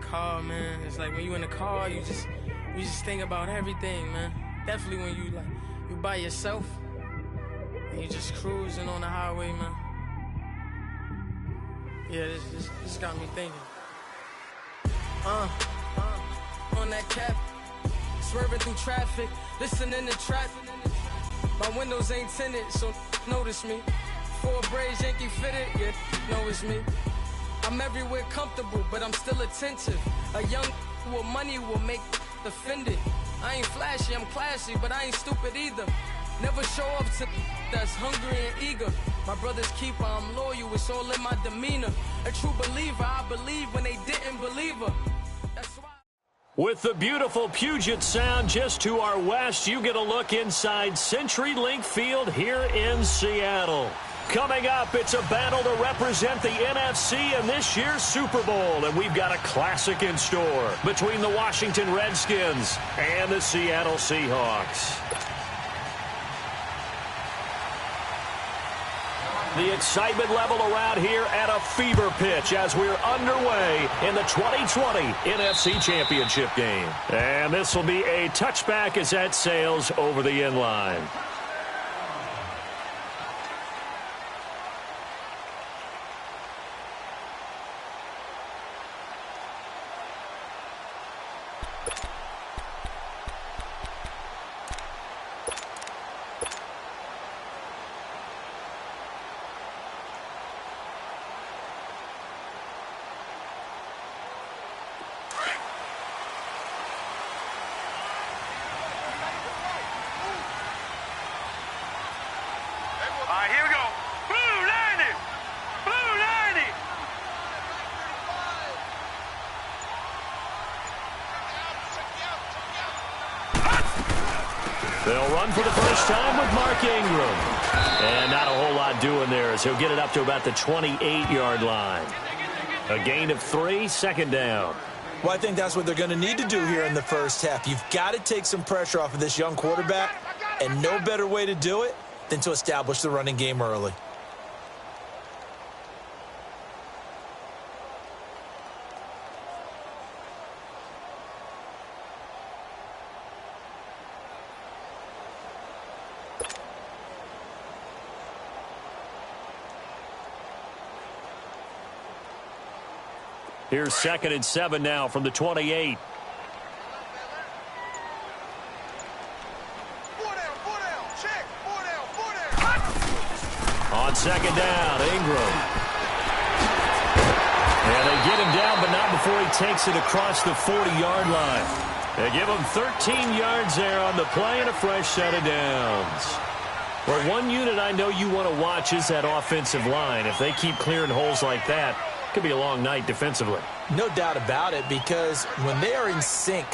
car, man. It's like when you in the car, you just think about everything, man. Definitely when you by yourself and you just cruising on the highway, man. Yeah, this got me thinking. On that cap, swerving through traffic, listening to traffic. My windows ain't tinted, so notice me. 4 braids, Yankee fitted, yeah, know it's me. I'm everywhere comfortable, but I'm still attentive. A young with money will make offended. I ain't flashy, I'm classy, but I ain't stupid either. Never show up to that's hungry and eager. My brother's keeper, I'm loyal, it's all in my demeanor. A true believer, I believe when they didn't believe her. That's why. With the beautiful Puget Sound just to our west, you get a look inside CenturyLink Field here in Seattle. Coming up, it's a battle to represent the NFC in this year's Super Bowl, and we've got a classic in store between the Washington Redskins and the Seattle Seahawks. The excitement level around here at a fever pitch as we're underway in the 2020 NFC Championship game. And this will be a touchback as that sails over the end line. Here we go. Blue 90. Blue 90. They'll run for the first time with Mark Ingram. And not a whole lot doing there as he'll get it up to about the 28-yard line. A gain of 3, second down. Well, I think that's what they're going to need to do here in the first half. You've got to take some pressure off of this young quarterback, and no better way to do it than to establish the running game early. Here's 2nd and 7 now from the 28. On 2nd down, Ingram. And they get him down, but not before he takes it across the 40-yard line. They give him 13 yards there on the play and a fresh set of downs. Well, one unit I know you want to watch is that offensive line. If they keep clearing holes like that, it could be a long night defensively. No doubt about it, because when they are in sync,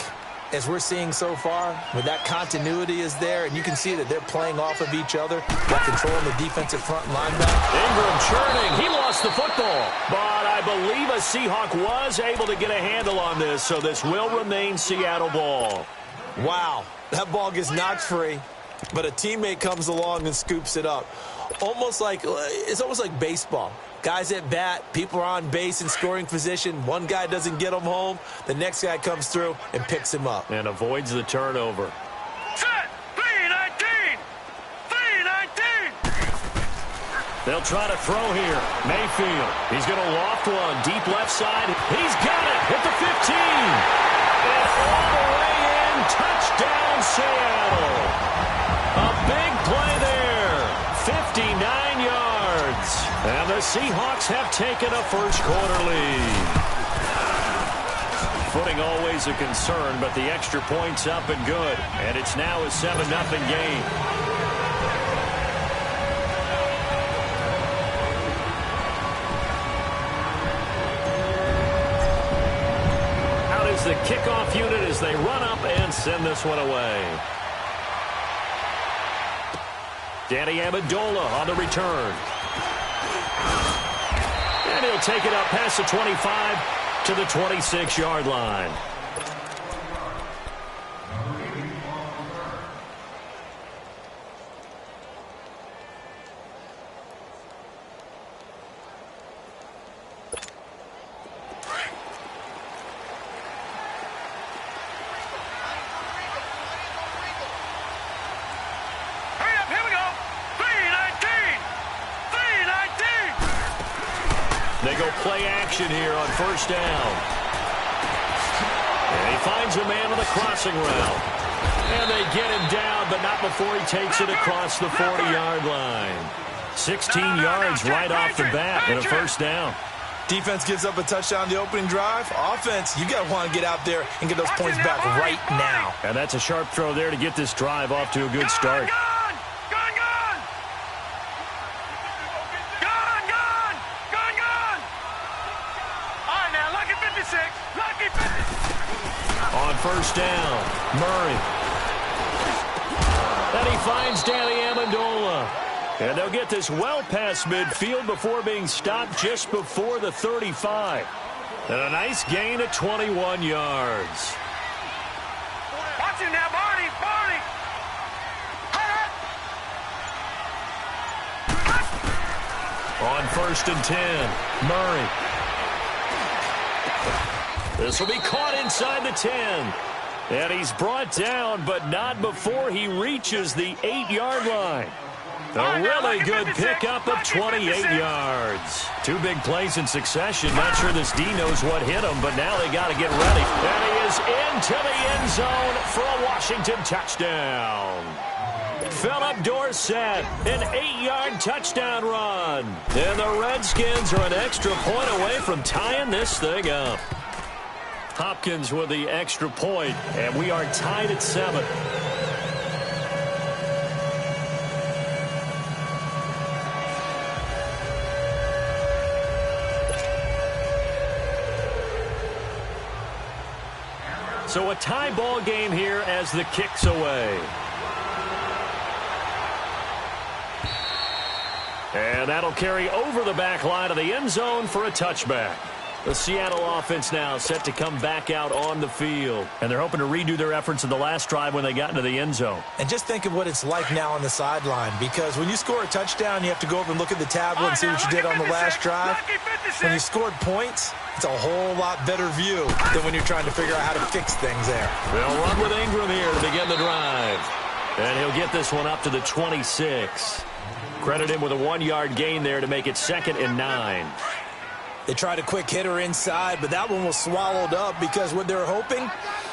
as we're seeing so far, when that continuity is there, and you can see that they're playing off of each other, while controlling the defensive front linebacker. Ingram churning. He lost the football. But I believe a Seahawk was able to get a handle on this, so this will remain Seattle ball. Wow, that ball gets knocked free, but a teammate comes along and scoops it up. It's almost like baseball. Guys at bat, people are on base in scoring position. One guy doesn't get him home. The next guy comes through and picks him up. And avoids the turnover. Set. 3-19. 3-19. They'll try to throw here. Mayfield. He's going to loft one. Deep left side. He's got it. Hit the 15. And all the way in. Touchdown, Seattle. A big play there. 59 yards. And the Seahawks have taken a first-quarter lead. Footing always a concern, but the extra point's up and good. And it's now a 7-0 game. Out is the kickoff unit as they run up and send this one away. Danny Amendola on the return. And he'll take it up past the 25 to the 26-yard line. action here on first down. And he finds a man on the crossing route. And they get him down, but not before he takes it across the 40-yard line. 16 yards right off the bat and a first down. Defense gives up a touchdown the opening drive. Offense, you got to want to get out there and get those points back right now. And that's a sharp throw there to get this drive off to a good start. Gone! All right, now, lucky 56. Lucky 56. On first down, Murray. And he finds Danny Amendola. And they'll get this well past midfield before being stopped just before the 35. And a nice gain of 21 yards. Watch him now, Barney. On first and 10, Murray. This will be caught inside the 10. And he's brought down, but not before he reaches the 8-yard line. A really good pickup of 28 yards. Two big plays in succession. Not sure this D knows what hit him, but now they got to get ready. And he is into the end zone for a Washington touchdown. Philip Dorsett, an 8-yard touchdown run. And the Redskins are an extra point away from tying this thing up. Hopkins with the extra point, and we are tied at 7. So a tie ball game here as the kick's away. And that'll carry over the back line of the end zone for a touchback. The Seattle offense now set to come back out on the field. And they're hoping to redo their efforts in the last drive when they got into the end zone. And just think of what it's like now on the sideline, because when you score a touchdown, you have to go over and look at the tablet and see what you did on the last drive. When you scored points, it's a whole lot better view than when you're trying to figure out how to fix things there. They'll run with Ingram here to begin the drive. And he'll get this one up to the 26. Credit him with a 1-yard gain there to make it 2nd and 9. They tried a quick hitter inside, but that one was swallowed up because what they're hoping,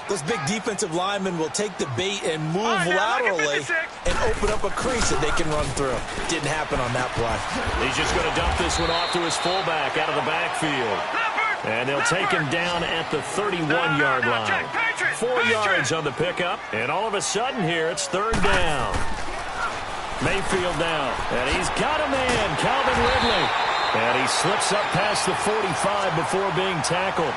those big defensive linemen will take the bait and move laterally and open up a crease that they can run through. Didn't happen on that play. He's just going to dump this one off to his fullback out of the backfield. And they'll take him down at the 31-yard line. 4 yards on the pickup, and all of a sudden here it's 3rd down. Mayfield now, and he's got a man, Calvin Ridley. And he slips up past the 45 before being tackled.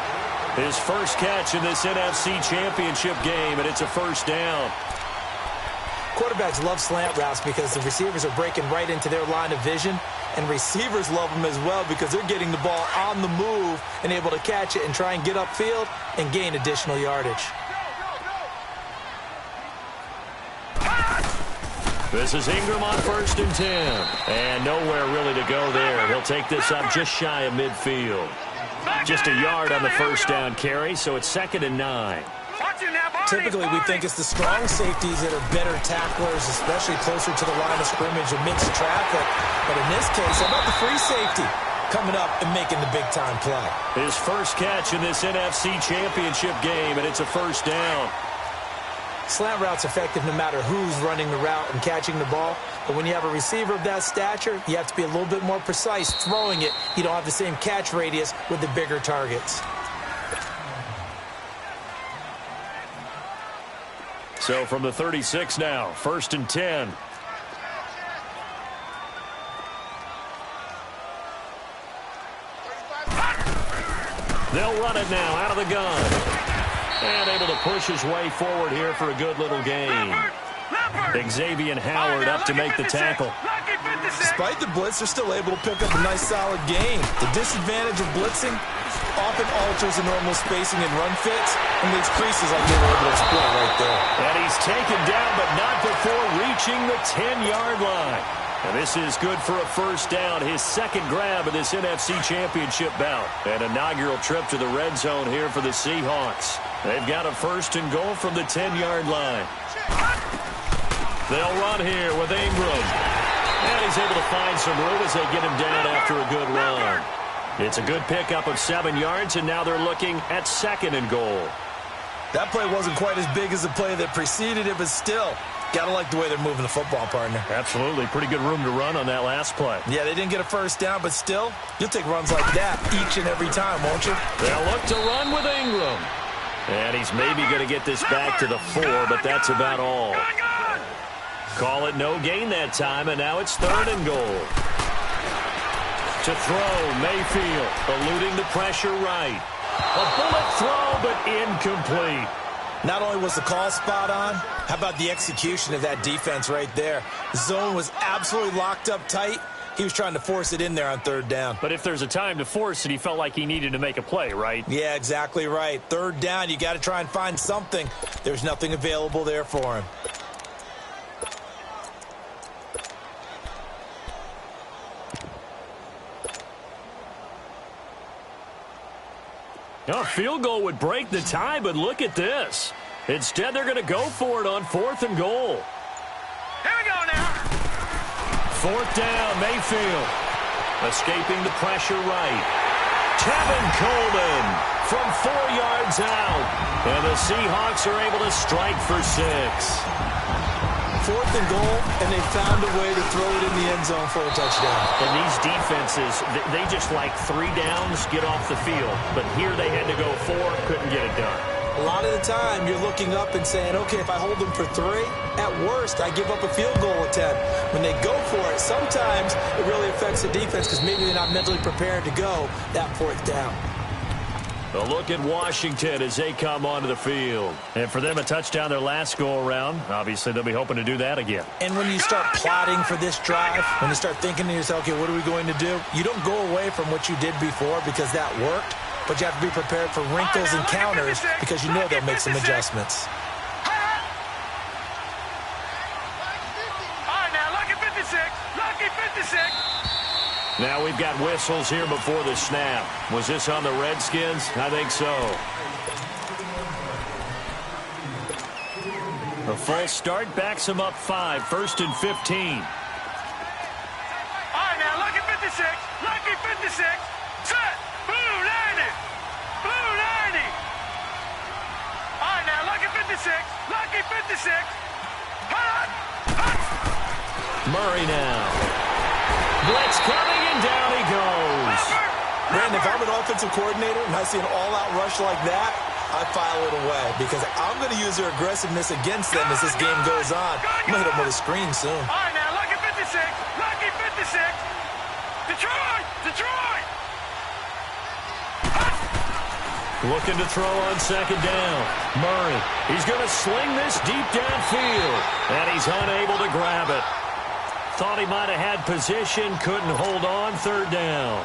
His first catch in this NFC Championship game, and it's a first down. Quarterbacks love slant routes because the receivers are breaking right into their line of vision, and receivers love them as well because they're getting the ball on the move and able to catch it and try and get upfield and gain additional yardage. This is Ingram on 1st and 10. And nowhere really to go there. He'll take this up just shy of midfield. Just a yard on the first down carry, so it's 2nd and 9. Typically, we think it's the strong safeties that are better tacklers, especially closer to the line of scrimmage amidst traffic. But in this case, how about the free safety coming up and making the big-time play? His first catch in this NFC Championship game, and it's a first down. Slant route's effective no matter who's running the route and catching the ball. But when you have a receiver of that stature, you have to be a little bit more precise throwing it. You don't have the same catch radius with the bigger targets. So from the 36 now, 1st and 10. They'll run it now out of the gun. And able to push his way forward here for a good little gain. Xavier Howard up to make the tackle. Despite the blitz, they're still able to pick up a nice solid gain. The disadvantage of blitzing often alters the normal spacing and run fits and leaves creases like they were able to exploit right there. And he's taken down, but not before reaching the 10-yard line. And this is good for a first down, his 2nd grab of this NFC Championship bout. An inaugural trip to the red zone here for the Seahawks. They've got a 1st and goal from the 10-yard line. They'll run here with Ingram. And he's able to find some room as they get him down after a good run. It's a good pickup of 7 yards, and now they're looking at 2nd and goal. That play wasn't quite as big as the play that preceded it, but still, got to like the way they're moving the football, partner. Absolutely. Pretty good room to run on that last play. Yeah, they didn't get a first down, but still, you'll take runs like that each and every time, won't you? They'll look to run with Ingram. And he's maybe going to get this back to the 4, but that's about all. Call it no gain that time, and now it's 3rd and goal. To throw, Mayfield, eluding the pressure right. A bullet throw, but incomplete. Not only was the call spot on, how about the execution of that defense right there? The zone was absolutely locked up tight. He was trying to force it in there on 3rd down. But if there's a time to force it, he felt like he needed to make a play, right? Yeah, exactly right. 3rd down, you got to try and find something. There's nothing available there for him. A field goal would break the tie, but look at this. Instead, they're going to go for it on 4th and goal. Here we go now. 4th down, Mayfield. Escaping the pressure right. Tevin Coleman from 4 yards out. And the Seahawks are able to strike for 6. 4th and goal, and they found a way to throw it in the end zone for a touchdown. And these defenses, they just like 3 downs, get off the field. But here they had to go 4, couldn't get it done. A lot of the time, you're looking up and saying, okay, if I hold them for 3, at worst, I give up a field goal attempt. When they go for it, sometimes it really affects the defense because maybe they're not mentally prepared to go that 4th down. A look at Washington as they come onto the field. And for them, a touchdown their last go-around. Obviously, they'll be hoping to do that again. And when you start plotting for this drive, when you start thinking to yourself, okay, what are we going to do? You don't go away from what you did before because that worked, but you have to be prepared for wrinkles and counters because you know they'll make some adjustments. All right, now, lucky 56. Lucky 56. Now we've got whistles here before the snap. Was this on the Redskins? I think so. A false start backs him up 5, 1st and 15. All right, now, lucky 56. Lucky 56. Set. Blue 90. Blue 90. All right, now, lucky 56. Lucky 56. Hot. Hot. Murray now. Blitz coming, and down he goes. Brandon, if I'm an offensive coordinator and I see an all-out rush like that, I file it away because I'm going to use their aggressiveness against them as this game goes on. I'm going to hit them with a screen soon. All right, now, lucky 56. Lucky 56. Detroit. Detroit. Looking to throw on 2nd down. Murray, he's going to sling this deep downfield, and he's unable to grab it. Thought he might have had position, couldn't hold on, 3rd down.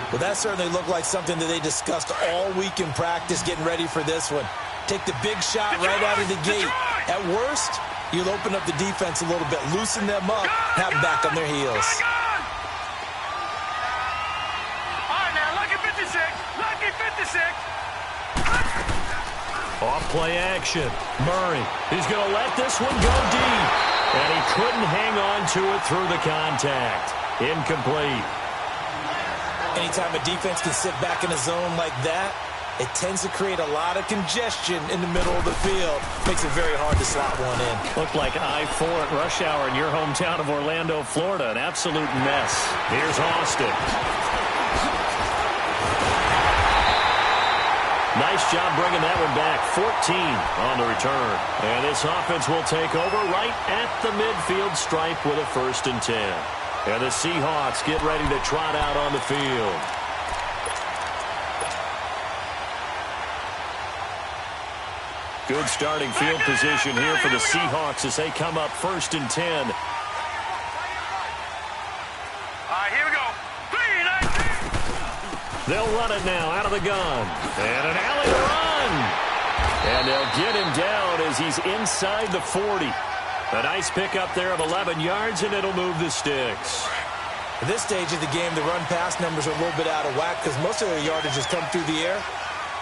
Well, that certainly looked like something that they discussed all week in practice getting ready for this one. Take the big shot right out of the gate. At worst, you'll open up the defense a little bit, loosen them up, have them back on their heels. All right, now, lucky 56. Lucky 56. Off play action. Murray, he's going to let this one go deep. And he couldn't hang on to it through the contact. Incomplete. Anytime a defense can sit back in a zone like that, it tends to create a lot of congestion in the middle of the field. Makes it very hard to slot one in. Looked like I-4 at rush hour in your hometown of Orlando, Florida. An absolute mess. Here's Austin. Nice job bringing that one back. 14 on the return. And this offense will take over right at the midfield stripe with a 1st and 10. And the Seahawks get ready to trot out on the field. Good starting field position here for the Seahawks as they come up 1st and 10. All right, here we go. 3-19. They'll run it now out of the gun. And an alley run. And they'll get him down as he's inside the 40. A nice pickup there of 11 yards, and it'll move the sticks. At this stage of the game, the run-pass numbers are a little bit out of whack because most of their yardage has come through the air.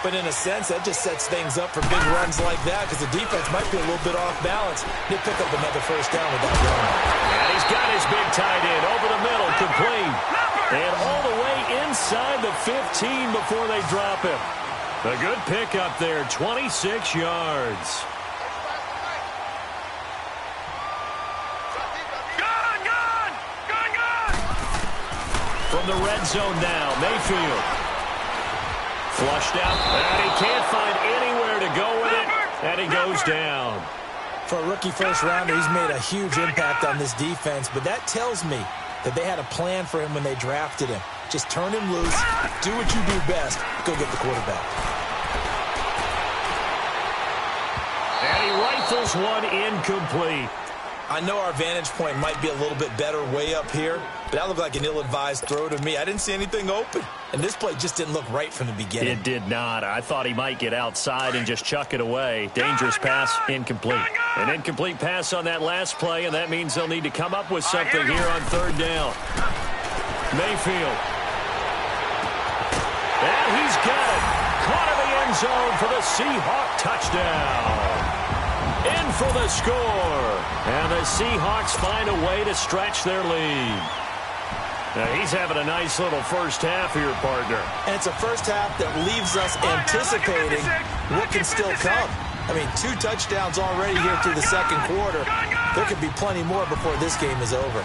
But in a sense, that just sets things up for big runs like that because the defense might be a little bit off balance. He'll pick up another 1st down with that run. And he's got his big tight end over the middle, complete. Number And all the way inside the 15 before they drop him. A good pickup there, 26 yards. From the red zone now, Mayfield. Flushed out, and he can't find anywhere to go with it, and he goes down. For a rookie first rounder, he's made a huge impact on this defense, but that tells me that they had a plan for him when they drafted him. Just turn him loose, do what you do best, go get the quarterback. And he rifles one incomplete. I know our vantage point might be a little bit better way up here, but that looked like an ill-advised throw to me. I didn't see anything open, and this play just didn't look right from the beginning. It did not. I thought he might get outside and just chuck it away. Dangerous pass, incomplete. An incomplete pass on that last play, and that means they'll need to come up with something here on third down. Mayfield. And he's got it. Caught in the end zone for the Seahawk touchdown. In for the score. And the Seahawks find a way to stretch their lead. Now he's having a nice little first half here, partner. And it's a first half that leaves us anticipating what can still come. I mean, 2 touchdowns already here through the second quarter. There could be plenty more before this game is over.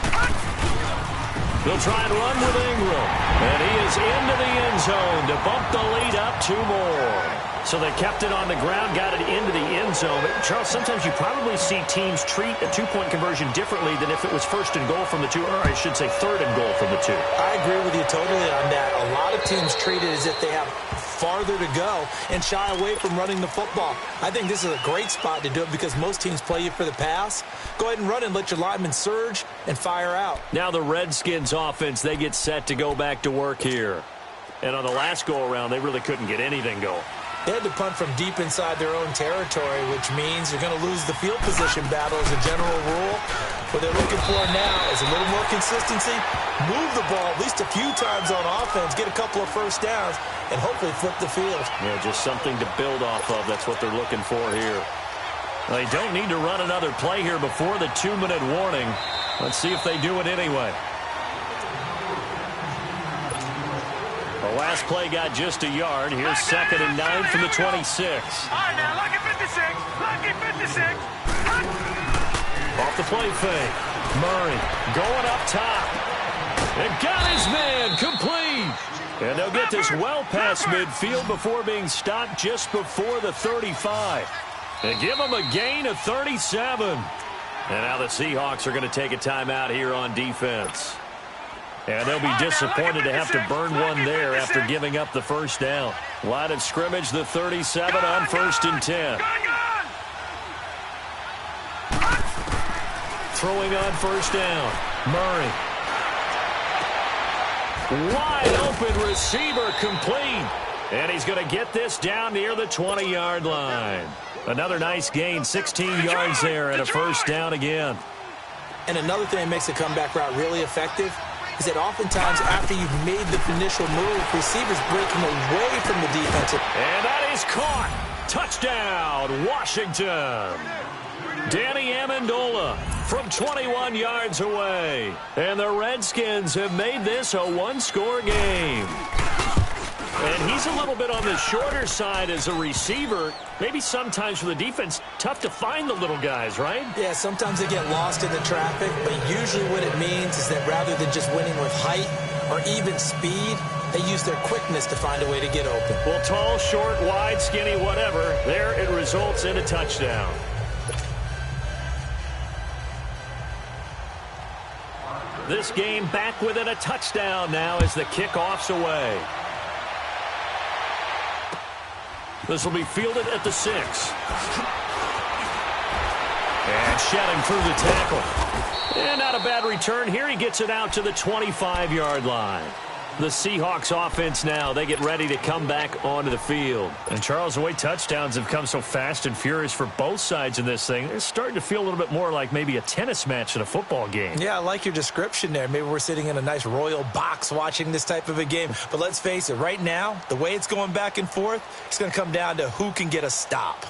They'll try and run with Ingram. And he is into the end zone to bump the lead up 2 more. So they kept it on the ground, got it into the end zone. But Charles, sometimes you probably see teams treat a 2-point conversion differently than if it was first and goal from the 2, or I should say third and goal from the 2. I agree with you totally on that. A lot of teams treat it as if they have farther to go and shy away from running the football. I think this is a great spot to do it because most teams play you for the pass. Go ahead and run and let your linemen surge and fire out. Now the Redskins offense, they get set to go back to work here. And on the last go-around, they really couldn't get anything going. They had to punt from deep inside their own territory, which means they're going to lose the field position battle as a general rule. What they're looking for now is a little more consistency, move the ball at least a few times on offense, get a couple of first downs, and hopefully flip the field. Yeah, just something to build off of. That's what they're looking for here. They don't need to run another play here before the 2-minute warning. Let's see if they do it anyway. The last play got just a yard. Here's 2nd and 9 from the 26. All right, now, lucky 56. Lucky 56. Off the play fake. Murray going up top. And got his man complete. And they'll get this well past midfield before being stopped just before the 35. And give them a gain of 37. And now the Seahawks are going to take a timeout here on defense. And they'll be disappointed to have to burn one there after giving up the first down. Line of scrimmage, the 37 on 1st and 10. Throwing on 1st down. Murray. Wide open receiver complete. And he's going to get this down near the 20-yard line. Another nice gain, 16 yards there and a first down again. And another thing that makes a comeback route really effective is that oftentimes after you've made the initial move, receivers breaking away from the defensive. And that is caught. Touchdown, Washington. Danny Amendola from 21 yards away. And the Redskins have made this a 1-score game. And he's a little bit on the shorter side as a receiver. Maybe sometimes for the defense, tough to find the little guys, right? Yeah, sometimes they get lost in the traffic, but usually what it means is that rather than just winning with height or even speed, they use their quickness to find a way to get open. Well, tall, short, wide, skinny, whatever, there it results in a touchdown. This game back within a touchdown now as the kickoff's away. This will be fielded at the 6. And shedding through the tackle. And not a bad return here. He gets it out to the 25-yard line. The Seahawks offense now, they get ready to come back onto the field. And Charles, the way touchdowns have come so fast and furious for both sides in this thing, it's starting to feel a little bit more like maybe a tennis match in a football game. Yeah, I like your description there. Maybe we're sitting in a nice royal box watching this type of a game. But let's face it, right now, the way it's going back and forth, it's going to come down to who can get a stop.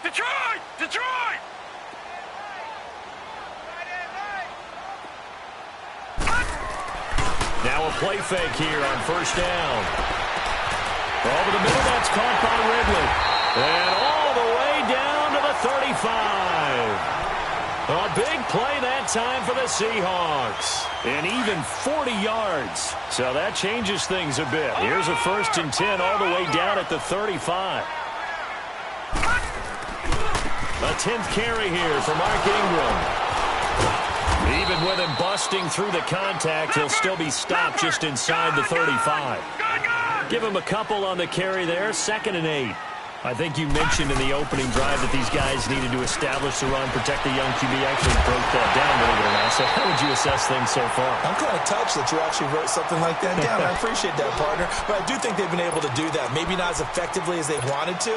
Detroit! Detroit! Now a play fake here on first down. Over the middle, that's caught by Ridley. And all the way down to the 35. A big play that time for the Seahawks. And even 40 yards. So that changes things a bit. Here's a 1st and 10 all the way down at the 35. A 10th carry here for Mark Ingram. Even with him busting through the contact, he'll still be stopped just inside the 35. Give him a couple on the carry there. 2nd and 8. I think you mentioned in the opening drive that these guys needed to establish the run, protect the young QB. Actually broke that down, believe it or not. So how would you assess things so far? I'm kind of touched that you actually wrote something like that down. I appreciate that, partner. But I do think they've been able to do that. Maybe not as effectively as they wanted to,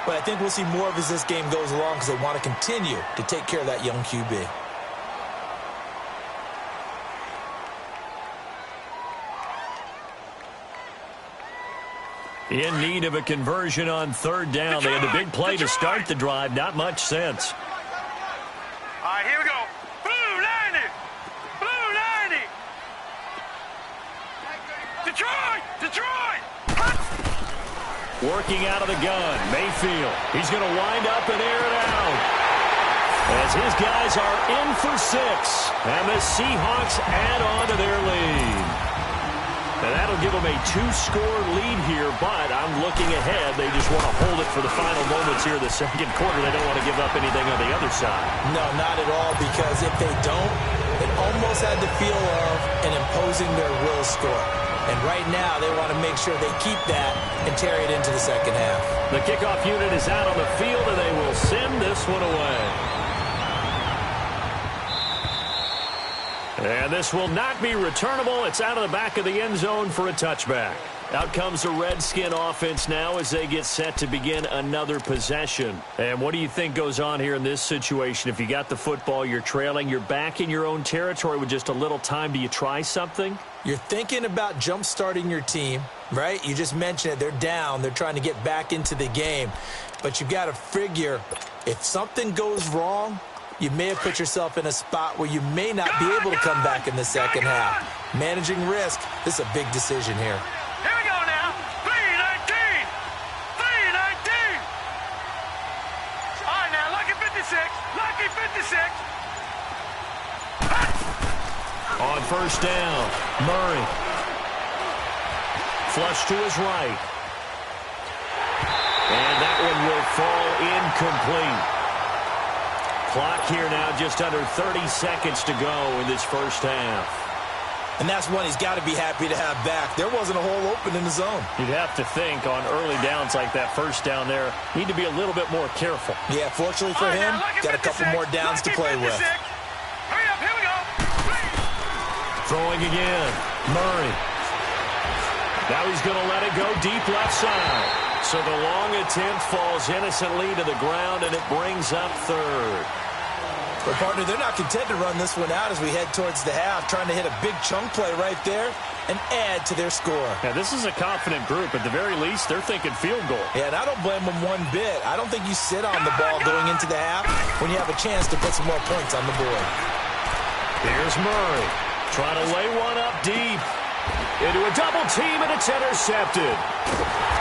but I think we'll see more of as this game goes along because they want to continue to take care of that young QB. In need of a conversion on 3rd down. They had the big play to start the drive. Not much sense. All right, here we go. Blue 90. Blue 90. Detroit. Detroit. Working out of the gun. Mayfield. He's going to wind up and air it out. As his guys are in for 6. And the Seahawks add on to their lead. And that'll give them a 2-score lead here, but I'm looking ahead. They just want to hold it for the final moments here in the 2nd quarter. They don't want to give up anything on the other side. No, not at all, because if they don't, it almost had the feel of an imposing their will score. And right now, they want to make sure they keep that and carry it into the 2nd half. The kickoff unit is out on the field, and they will send this one away. And this will not be returnable. It's out of the back of the end zone for a touchback. Out comes the Redskin offense now as they get set to begin another possession. And what do you think goes on here in this situation? If you got the football, you're trailing, you're back in your own territory with just a little time. Do you try something? You're thinking about jump-starting your team, right? You just mentioned it. They're down. They're trying to get back into the game. But you've got to figure if something goes wrong, you may have put yourself in a spot where you may not be able to come back in the 2nd half. Managing risk, this is a big decision here. Here we go now. 3-19. 3-19. All right, now, lucky 56. Lucky 56. On 1st down, Murray. Flush to his right. And that one will fall incomplete. Clock here now, just under 30 seconds to go in this 1st half. And that's one he's got to be happy to have back. There wasn't a hole open in the zone. You'd have to think on early downs like that 1st down there, need to be a little bit more careful. Yeah, fortunately for him, got a couple more downs to play with. Hurry up, here we go. Throwing again, Murray. Now he's going to let it go deep left side. So the long attempt falls innocently to the ground, and it brings up 3rd. But, partner, they're not content to run this one out as we head towards the half, trying to hit a big chunk play right there and add to their score. Yeah, this is a confident group. At the very least, they're thinking field goal. Yeah, and I don't blame them one bit. I don't think you sit on the ball going into the half when you have a chance to put some more points on the board. Here's Murray trying to lay one up deep. Into a double team, and it's intercepted.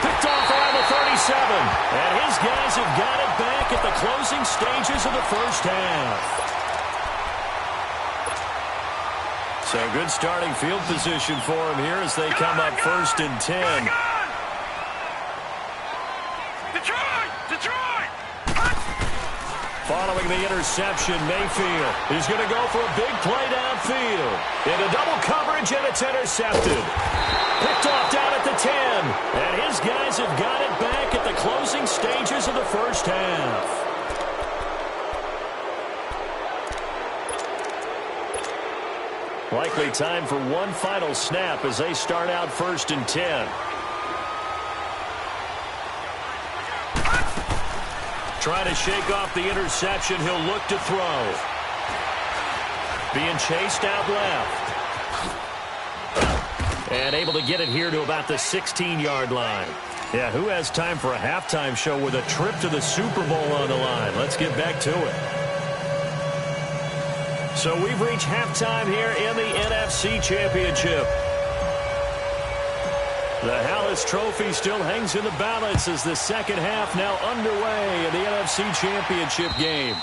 Picked off around the 37. And his guys have got it back at the closing stages of the 1st half. So good starting field position for him here as they come up 1st and 10. Detroit! Detroit! Following the interception, Mayfield. He's going to go for a big play downfield. Into double coverage, and it's intercepted. Picked off down at the 10. And his guys have got it back at the closing stages of the 1st half. Likely time for one final snap as they start out 1st and 10. Trying to shake off the interception. He'll look to throw. Being chased out left. And able to get it here to about the 16-yard line. Yeah, who has time for a halftime show with a trip to the Super Bowl on the line? Let's get back to it. So we've reached halftime here in the NFC Championship. The Hallis Trophy still hangs in the balance as the second half now underway in the NFC Championship game.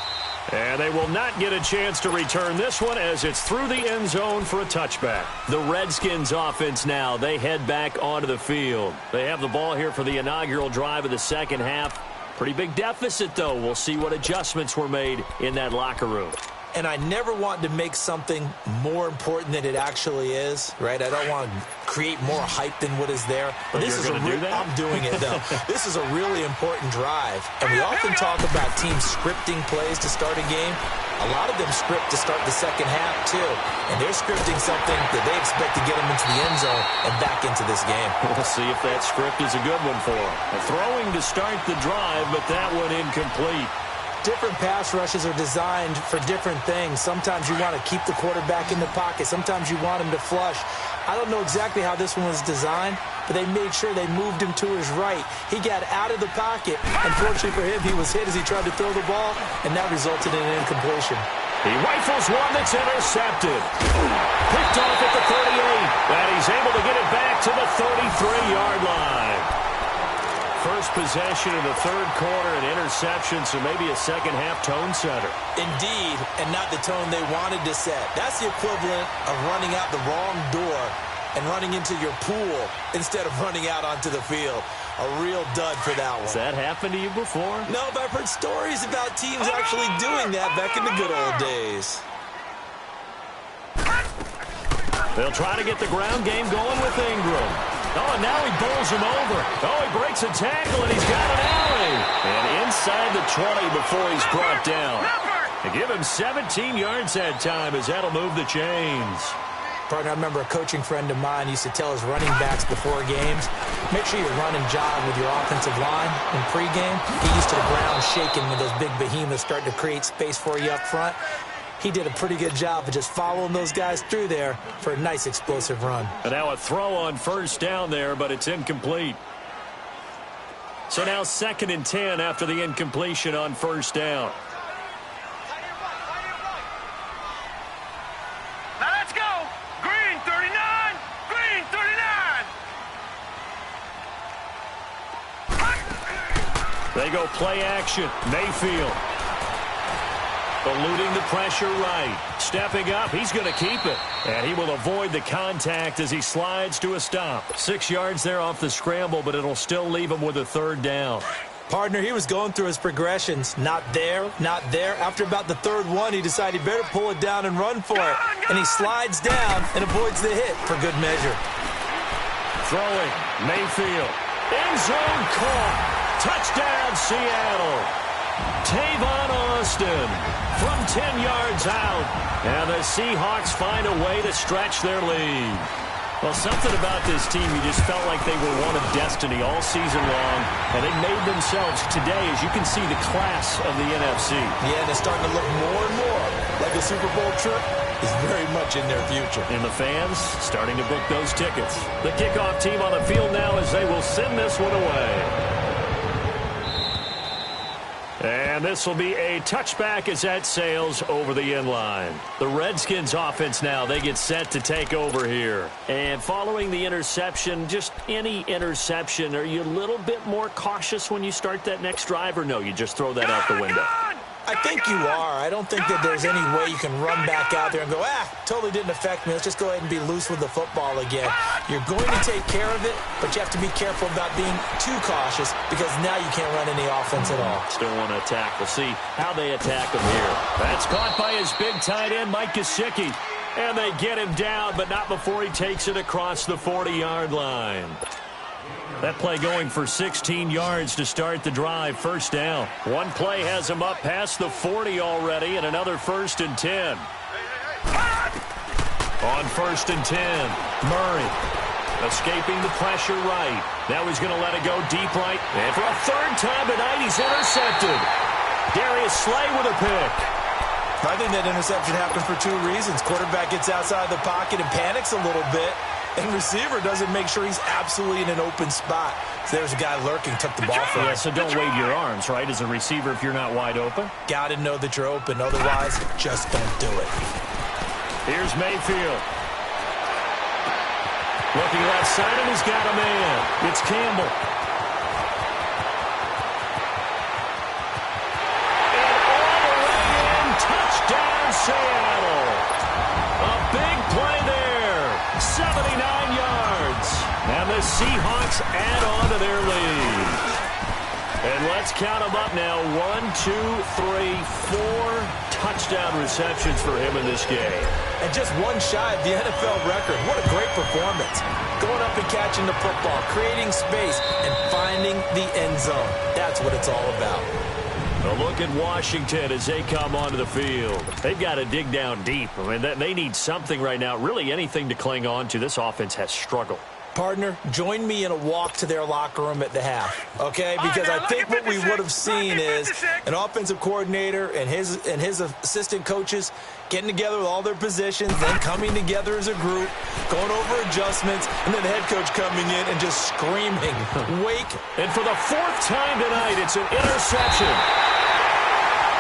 And they will not get a chance to return this one as it's through the end zone for a touchback. The Redskins offense now, they head back onto the field. They have the ball here for the inaugural drive of the second half. Pretty big deficit, though. We'll see what adjustments were made in that locker room. And I never want to make something more important than it actually is, right? I don't want to create more hype than what is there. But this is I'm doing it, though. This is a really important drive. And we often talk about teams scripting plays to start a game. A lot of them script to start the second half, too. And they're scripting something that they expect to get them into the end zone and back into this game. We'll see if that script is a good one for them. Throwing to start the drive, but that one incomplete. Different pass rushes are designed for different things. Sometimes you want to keep the quarterback in the pocket. Sometimes you want him to flush. I don't know exactly how this one was designed, but they made sure they moved him to his right. He got out of the pocket. Unfortunately for him, he was hit as he tried to throw the ball, and that resulted in an incompletion. He rifles one that's intercepted. Picked off at the 38, and he's able to get it back to the 33-yard line. First possession of the third quarter, an interception, so maybe a second-half tone setter. Indeed, and not the tone they wanted to set. That's the equivalent of running out the wrong door and running into your pool instead of running out onto the field. A real dud for that one. Has that happened to you before? No, but I've heard stories about teams actually doing that back in the good old days. They'll try to get the ground game going with Ingram. Oh, and now he bowls him over. Oh, he breaks a tackle, and he's got an alley. And inside the 20 before he's brought down. They give him 17 yards that time as that'll move the chains. Partner, I remember a coaching friend of mine used to tell his running backs before games, make sure you run and jog with your offensive line in pregame. Get used to the ground shaking when those big behemoths start to create space for you up front. He did a pretty good job of just following those guys through there for a nice explosive run. And now a throw on first down there, but it's incomplete. So now 2nd and 10 after the incompletion on first down. Now let's go. Green 39. Green 39. They go play action. Mayfield. Eluding the pressure right. Stepping up, he's going to keep it. And he will avoid the contact as he slides to a stop. 6 yards there off the scramble, but it'll still leave him with a third down. Partner, he was going through his progressions. Not there, not there. After about the third one, he decided he better pull it down and run for it. And he slides down and avoids the hit for good measure. Throwing, Mayfield. End zone caught. Touchdown, Seattle. Tavon Austin from 10 yards out. And the Seahawks find a way to stretch their lead. Well, something about this team, you just felt like they were one of destiny all season long. And they made themselves today, as you can see, the class of the NFC. Yeah, and it's starting to look more and more like a Super Bowl trip is very much in their future. And the fans starting to book those tickets. The kickoff team on the field now as they will send this one away. And this will be a touchback as that sails over the end line. The Redskins offense now, they get set to take over here. And following the interception, just any interception, are you a little bit more cautious when you start that next drive, or no, you just throw that out the window? I think you are. I don't think that there's any way you can run back out there and go, totally didn't affect me. Let's just go ahead and be loose with the football again. You're going to take care of it, but you have to be careful about being too cautious because now you can't run any offense at all. Still want to attack. We'll see how they attack him here. That's caught by his big tight end, Mike Gesicki. And they get him down, but not before he takes it across the 40-yard line. That play going for 16 yards to start the drive. First down. One play has him up past the 40 already, and another 1st and 10. On 1st and 10, Murray escaping the pressure right. Now he's going to let it go deep right. And for a third time tonight, he's intercepted. Darius Slay with a pick. I think that interception happened for two reasons. Quarterback gets outside the pocket and panics a little bit. And receiver doesn't make sure he's absolutely in an open spot. So there's a guy lurking, took the ball from him. Yeah, so don't wave your arms, right, as a receiver if you're not wide open? Got to know that you're open. Otherwise, just don't do it. Here's Mayfield. Looking left side, and he's got a man. It's Campbell. And all the way in, touchdown Seattle. A big play there, 79 yards. And the Seahawks add on to their lead. And let's count them up now. 1, 2, 3, 4 touchdown receptions for him in this game. And just one shy of the NFL record. What a great performance. Going up and catching the football, creating space, and finding the end zone. That's what it's all about. A look at Washington as they come onto the field. They've got to dig down deep. I mean, they need something right now, really anything to cling on to. This offense has struggled. Partner, join me in a walk to their locker room at the half, okay? Because I think what we would have seen is an offensive coordinator and his assistant coaches getting together with all their positions, then coming together as a group, going over adjustments, and then the head coach coming in and just screaming, wake. And for the 4th time tonight, it's an interception.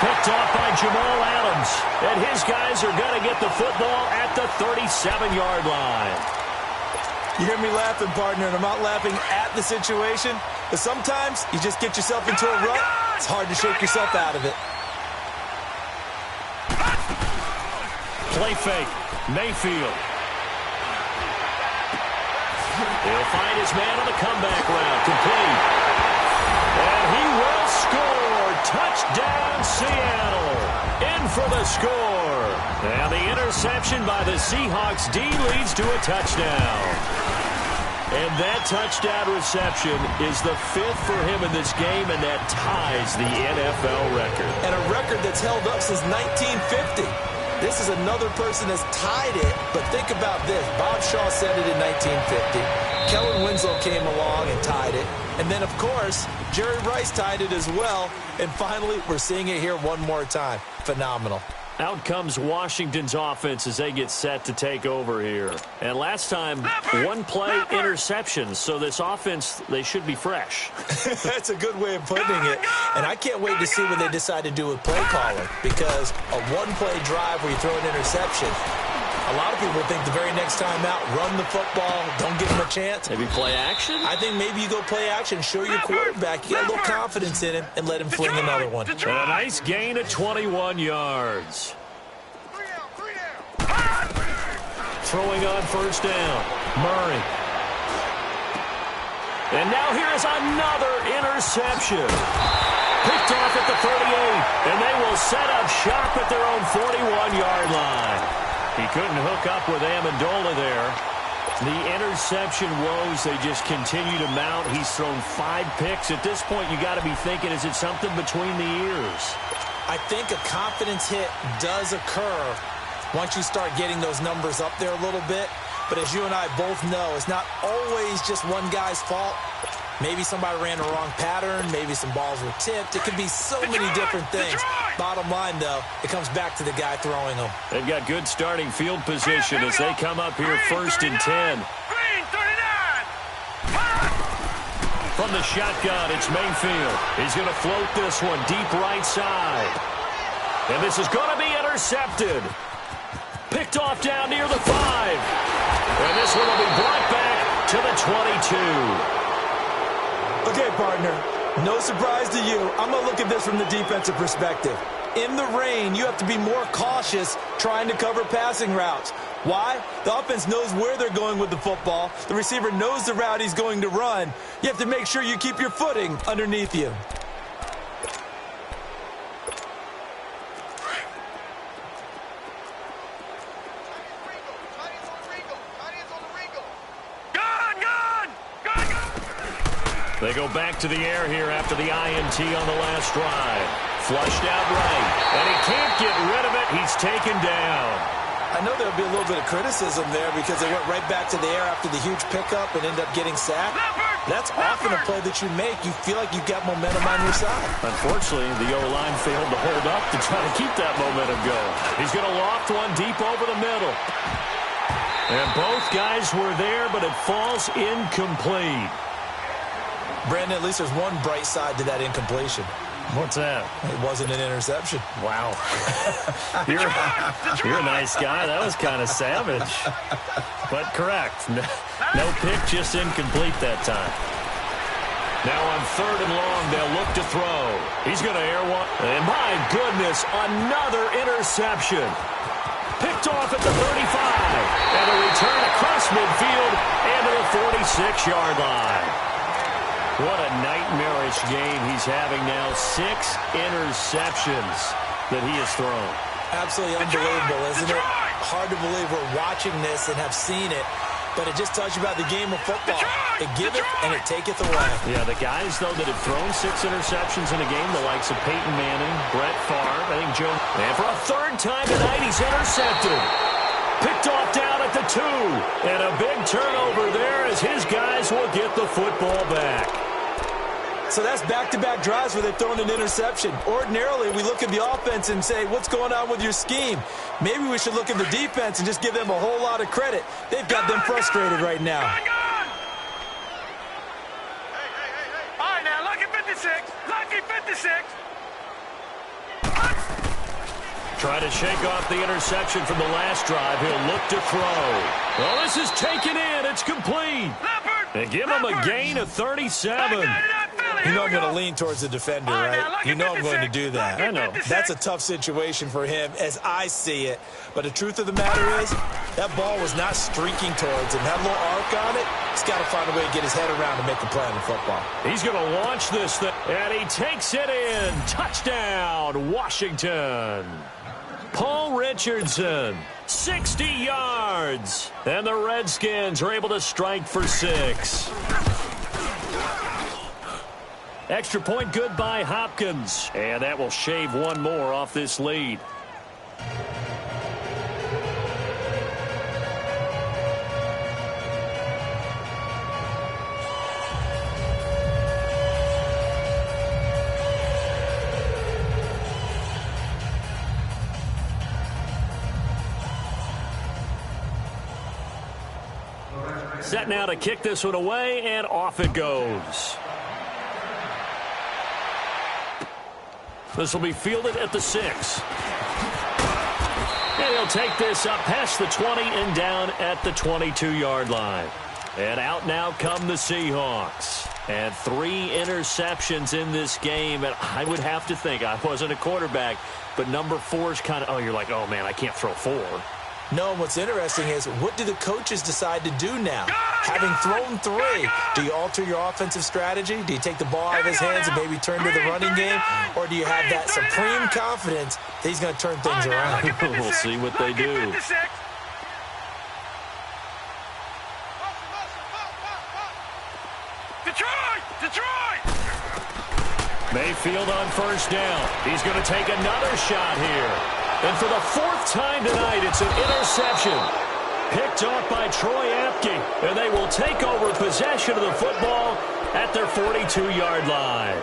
Picked off by Jamal Adams. And his guys are going to get the football at the 37-yard line. You hear me laughing, partner, and I'm not laughing at the situation, but sometimes you just get yourself into a rut. It's hard to shake yourself out of it. Play fake. Mayfield. He'll find his man on the comeback route. Complete. And he will score. Touchdown, Seattle. In for the score. And the interception by the Seahawks D leads to a touchdown. And that touchdown reception is the 5th for him in this game, and that ties the NFL record. And a record that's held up since 1950. This is another person that's tied it, but think about this. Bob Shaw said it in 1950. Kellen Winslow came along and tied it. And then, of course, Jerry Rice tied it as well. And finally, we're seeing it here one more time. Phenomenal. Out comes Washington's offense as they get set to take over here. And last time, one play interceptions. So this offense, they should be fresh. That's a good way of putting it. And I can't wait to see what they decide to do with play calling. Because a one-play drive where you throw an interception, a lot of people think the very next time out, run the football, don't give him a chance. Maybe play action? I think maybe you go play action, show your quarterback, you get a little confidence in him, and let him fling another one. And a nice gain of 21 yards. Throwing on first down. Murray. And now here is another interception. Picked off at the 38, and they will set up shop at their own 41-yard line. He couldn't hook up with Amendola there. The interception woes, they just continue to mount. He's thrown 5 picks. At this point, you got to be thinking, is it something between the ears? I think a confidence hit does occur once you start getting those numbers up there a little bit. But as you and I both know, it's not always just one guy's fault. Maybe somebody ran the wrong pattern. Maybe some balls were tipped. It could be so many different things. Bottom line, though, it comes back to the guy throwing them. They've got good starting field position as they come up here 1st and 10. From the shotgun, it's Mayfield. He's going to float this one deep right side. And this is going to be intercepted. Picked off down near the 5. And this one will be brought back to the 22. Okay, partner, no surprise to you. I'm going to look at this from the defensive perspective. In the rain, you have to be more cautious trying to cover passing routes. Why? The offense knows where they're going with the football. The receiver knows the route he's going to run. You have to make sure you keep your footing underneath you. They go back to the air here after the INT on the last drive. Flushed out right. And he can't get rid of it. He's taken down. I know there'll be a little bit of criticism there because they went right back to the air after the huge pickup and ended up getting sacked. That's often a play that you make. You feel like you've got momentum on your side. Unfortunately, the O-line failed to hold up to try to keep that momentum going. He's going to loft one deep over the middle. And both guys were there, but it falls incomplete. Brandon, at least there's one bright side to that incompletion. What's that? It wasn't an interception. Wow. You're a nice guy. That was kind of savage. But correct. No pick, just incomplete that time. Now on 3rd and long, they'll look to throw. He's going to air one. And my goodness, another interception. Picked off at the 35. And a return across midfield and to the 46-yard line. What a nightmarish game he's having now. 6 interceptions that he has thrown. Absolutely unbelievable, isn't it? Hard to believe we're watching this and have seen it. But it just tells you about the game of football. It giveth and it taketh away. Yeah, the guys, though, that have thrown 6 interceptions in a game, the likes of Peyton Manning, Brett Favre, I think Joe. And for a 3rd time tonight, he's intercepted. Picked off down at the 2. And a big turnover there as his guys will get the football back. So that's back-to-back drives where they've thrown an interception. Ordinarily, we look at the offense and say, what's going on with your scheme? Maybe we should look at the defense and just give them a whole lot of credit. They've got them frustrated right now. All right, now, lucky 56. Lucky 56. Try to shake off the interception from the last drive. He'll look to throw. Well, this is taken in. It's complete. They give him a gain of 37. You know I'm going to lean towards the defender, right? You know I'm going to do that. I know. That's a tough situation for him as I see it. But the truth of the matter is, that ball was not streaking towards him. Had a little arc on it. He's got to find a way to get his head around to make a play in the football. He's going to launch this thing, and he takes it in. Touchdown, Washington. Paul Richardson, 60 yards. And the Redskins are able to strike for 6. Extra point good by Hopkins. And that will shave one more off this lead. Set now to kick this one away, and off it goes. This will be fielded at the 6. And he'll take this up past the 20 and down at the 22-yard line. And out now come the Seahawks. And 3 interceptions in this game. And I would have to think, I wasn't a quarterback, but number 4 is kind of, oh, you're like, oh, man, I can't throw 4. No, what's interesting is, what do the coaches decide to do now? Having thrown 3, do you alter your offensive strategy? Do you take the ball out of his hands and maybe turn to the running game? Or do you have that supreme confidence that he's going to turn things around? We'll see what they do. Detroit! Mayfield on first down. He's going to take another shot here. And for the 4th time tonight, it's an interception. Picked off by Troy Apke. And they will take over possession of the football at their 42-yard line.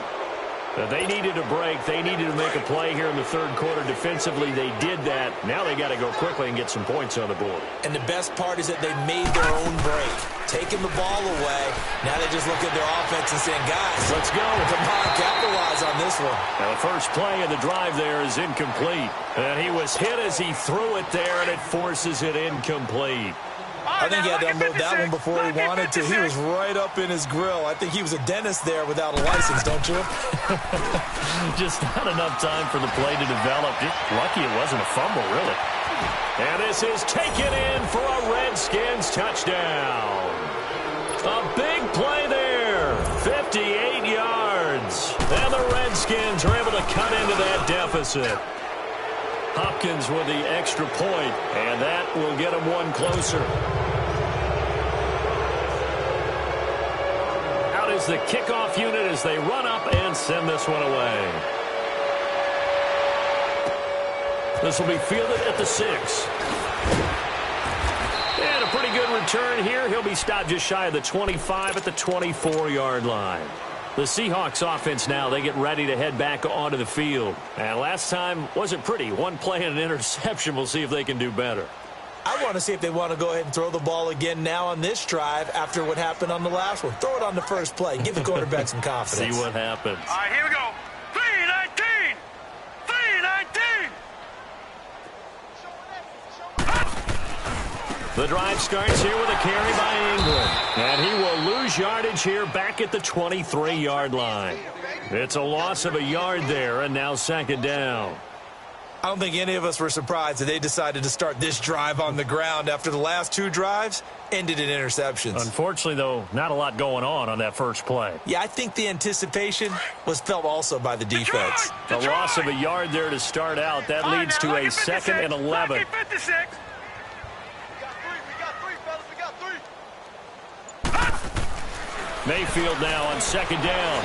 They needed a break. They needed to make a play here in the 3rd quarter. Defensively, they did that. Now they got to go quickly and get some points on the board. And the best part is that they made their own break. Taking the ball away. Now they just look at their offense and saying, guys, let's go. Come on, capitalize on this one. Now the first play of the drive there is incomplete. And he was hit as he threw it there, and it forces it incomplete. I think he had to unload that one before he wanted to. He was right up in his grill. I think he was a dentist there without a license, don't you? Just not enough time for the play to develop. Just lucky it wasn't a fumble, really. And this is taken in for a Redskins touchdown. A big play there. 58 yards. And the Redskins are able to cut into that deficit. Hopkins with the extra point, and that will get him one closer. Out is the kickoff unit as they run up and send this one away. This will be fielded at the 6. And a pretty good return here. He'll be stopped just shy of the 25 at the 24-yard line. The Seahawks offense now, they get ready to head back onto the field. And last time wasn't pretty. One play and an interception. We'll see if they can do better. I want to see if they want to go ahead and throw the ball again now on this drive after what happened on the last one. Throw it on the first play. Give the quarterback some confidence. See what happens. All right, here we go. 3, 9. The drive starts here with a carry by Ingram. And he will lose yardage here back at the 23-yard line. It's a loss of a yard there, and now second down. I don't think any of us were surprised that they decided to start this drive on the ground after the last two drives ended in interceptions. Unfortunately, though, not a lot going on that first play. Yeah, I think the anticipation was felt also by the defense. A loss of a yard there to start out. That leads to a 2nd and 11. Mayfield now on second down.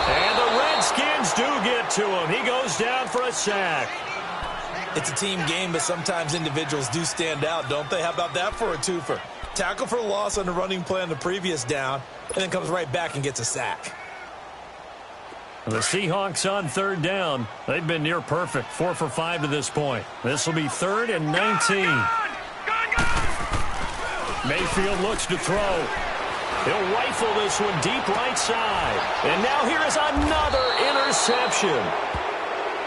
And the Redskins do get to him. He goes down for a sack. It's a team game, but sometimes individuals do stand out, don't they? How about that for a twofer? Tackle for a loss on the running play on the previous down, and then comes right back and gets a sack. The Seahawks on third down. They've been near perfect, 4 for 5 to this point. This will be 3rd and 19. Mayfield looks to throw. He'll rifle this one deep right side. And now here is another interception.